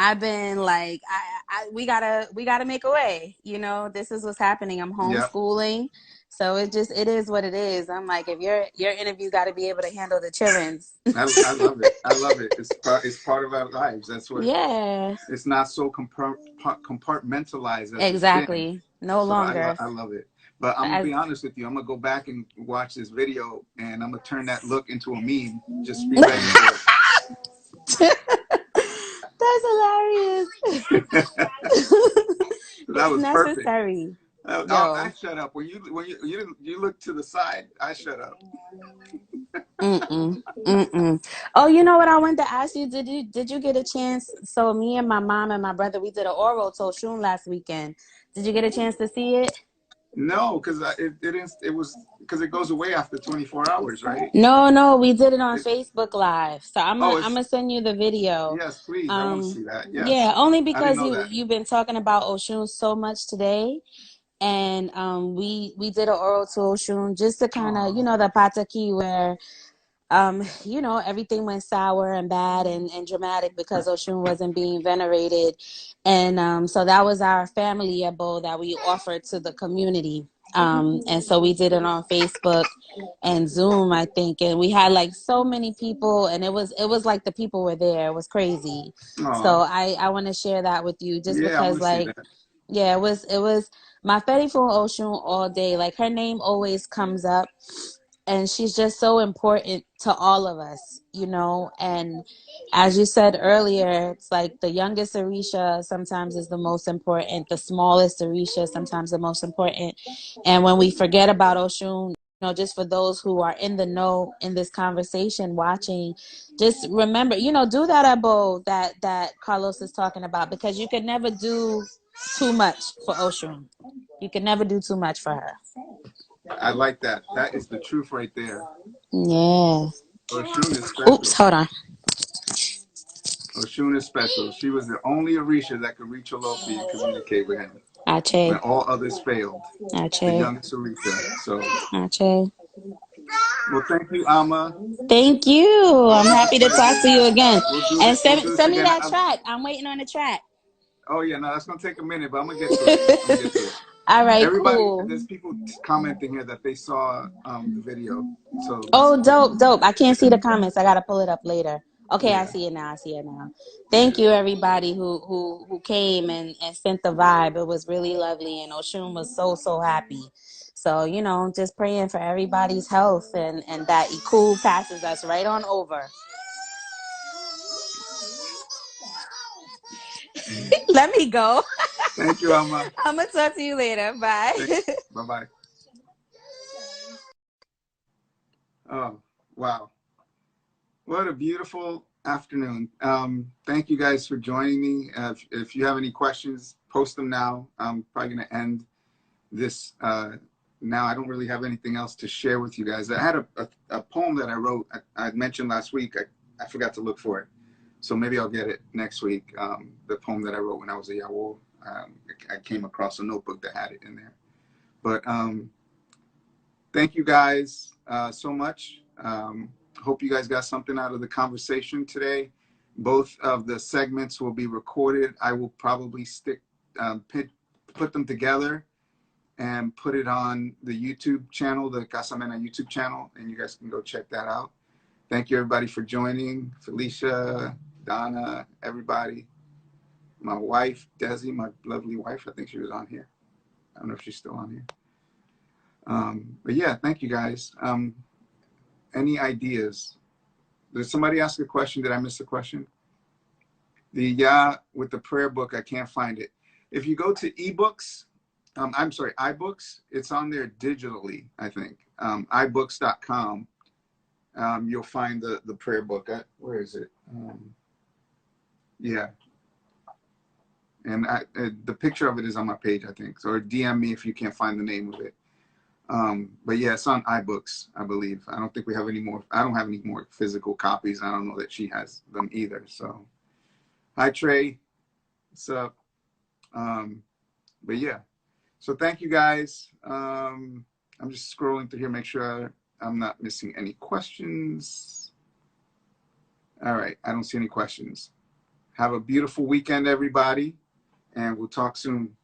I've been like, we gotta make a way. You know, this is what's happening. I'm homeschooling. Yep. So it is what it is. I'm like, if your interview got to be able to handle the childrens. I love it. I love it. It's part of our lives. That's what. Yeah. It's not so compartmentalized. As exactly. It's been. No longer. I love it. But I'm gonna be honest with you. I'm gonna go back and watch this video, and I'm gonna turn that look into a meme. Just be ready for it. That's hilarious. That was necessary. Perfect. I shut up when you look to the side. I shut up. Oh, you know what I wanted to ask you? Did you get a chance? So me and my mom and my brother, we did an oral Toshun last weekend. Did you get a chance to see it? No, because it was because it goes away after 24 hours, right? No, we did it on Facebook Live. So I'm gonna send you the video. Yes, please. I want to see that. Yes. Yeah, only because you've been talking about Oshun so much today. And we did an oral to Oshun just to kind of, you know, the pataki where you know, everything went sour and bad and dramatic because Oshun wasn't being venerated. And so that was our family abo that we offered to the community. And so we did it on Facebook and Zoom, I think. And we had like so many people, and it was like the people were there. It was crazy. Aww. So I want to share that with you just because like, yeah, it was my faithful Oshun all day. Like her name always comes up. And she's just so important to all of us, you know. And as you said earlier, it's like the youngest Orisha sometimes is the most important. The smallest Orisha sometimes the most important. And when we forget about Oshun, you know, just for those who are in the know in this conversation watching, just remember, you know, do that abo that Carlos is talking about, because you can never do too much for Oshun. You can never do too much for her. I like that. That is the truth right there. Yeah. Oshun is special. Oops, hold on. Oshun is special. She was the only Orisha that could reach Olofi and communicate with him. Ache. When all others failed. Ache. The youngest Orisha. So. Ache. Well, thank you, Alma. Thank you. I'm happy to talk to you again. And send me that track. I'm waiting on the track. Oh, yeah. No, that's going to take a minute, but I'm going to get to it. All right, Everybody, cool. There's people commenting here that they saw the video. So. Oh, dope. I can't see the comments. I got to pull it up later. Okay, yeah. I see it now. Thank you, everybody who came and sent the vibe. It was really lovely, and Oshun was so happy. So, you know, just praying for everybody's health and that Iku passes us right on over. Let me go. Thank you, Alma. I'm going to talk to you later. Bye. Bye-bye. Oh, wow. What a beautiful afternoon. Thank you guys for joining me. If you have any questions, post them now. I'm probably going to end this now. I don't really have anything else to share with you guys. I had a poem that I wrote, I mentioned last week. I forgot to look for it. So maybe I'll get it next week. The poem that I wrote when I was a Yawo. I came across a notebook that had it in there. But thank you guys so much. Hope you guys got something out of the conversation today. Both of the segments will be recorded. I will probably put them together and put it on the YouTube channel, the Casamena YouTube channel, and you guys can go check that out. Thank you, everybody, for joining. Felicia, Donna, everybody. My wife, Desi, my lovely wife, I think she was on here. I don't know if she's still on here. But yeah, thank you, guys. Any ideas? Did somebody ask a question? Did I miss a question? With the prayer book, I can't find it. If you go to ebooks, I'm sorry, iBooks, it's on there digitally, I think. iBooks.com. You'll find the prayer book. Where is it? Yeah. And the picture of it is on my page, I think. So DM me if you can't find the name of it. But yeah, it's on iBooks, I believe. I don't think we have any more. I don't have any more physical copies. I don't know that she has them either. So, hi Trey, what's up? But yeah, so thank you guys. I'm just scrolling through here, make sure I'm not missing any questions. All right, I don't see any questions. Have a beautiful weekend, everybody, and we'll talk soon.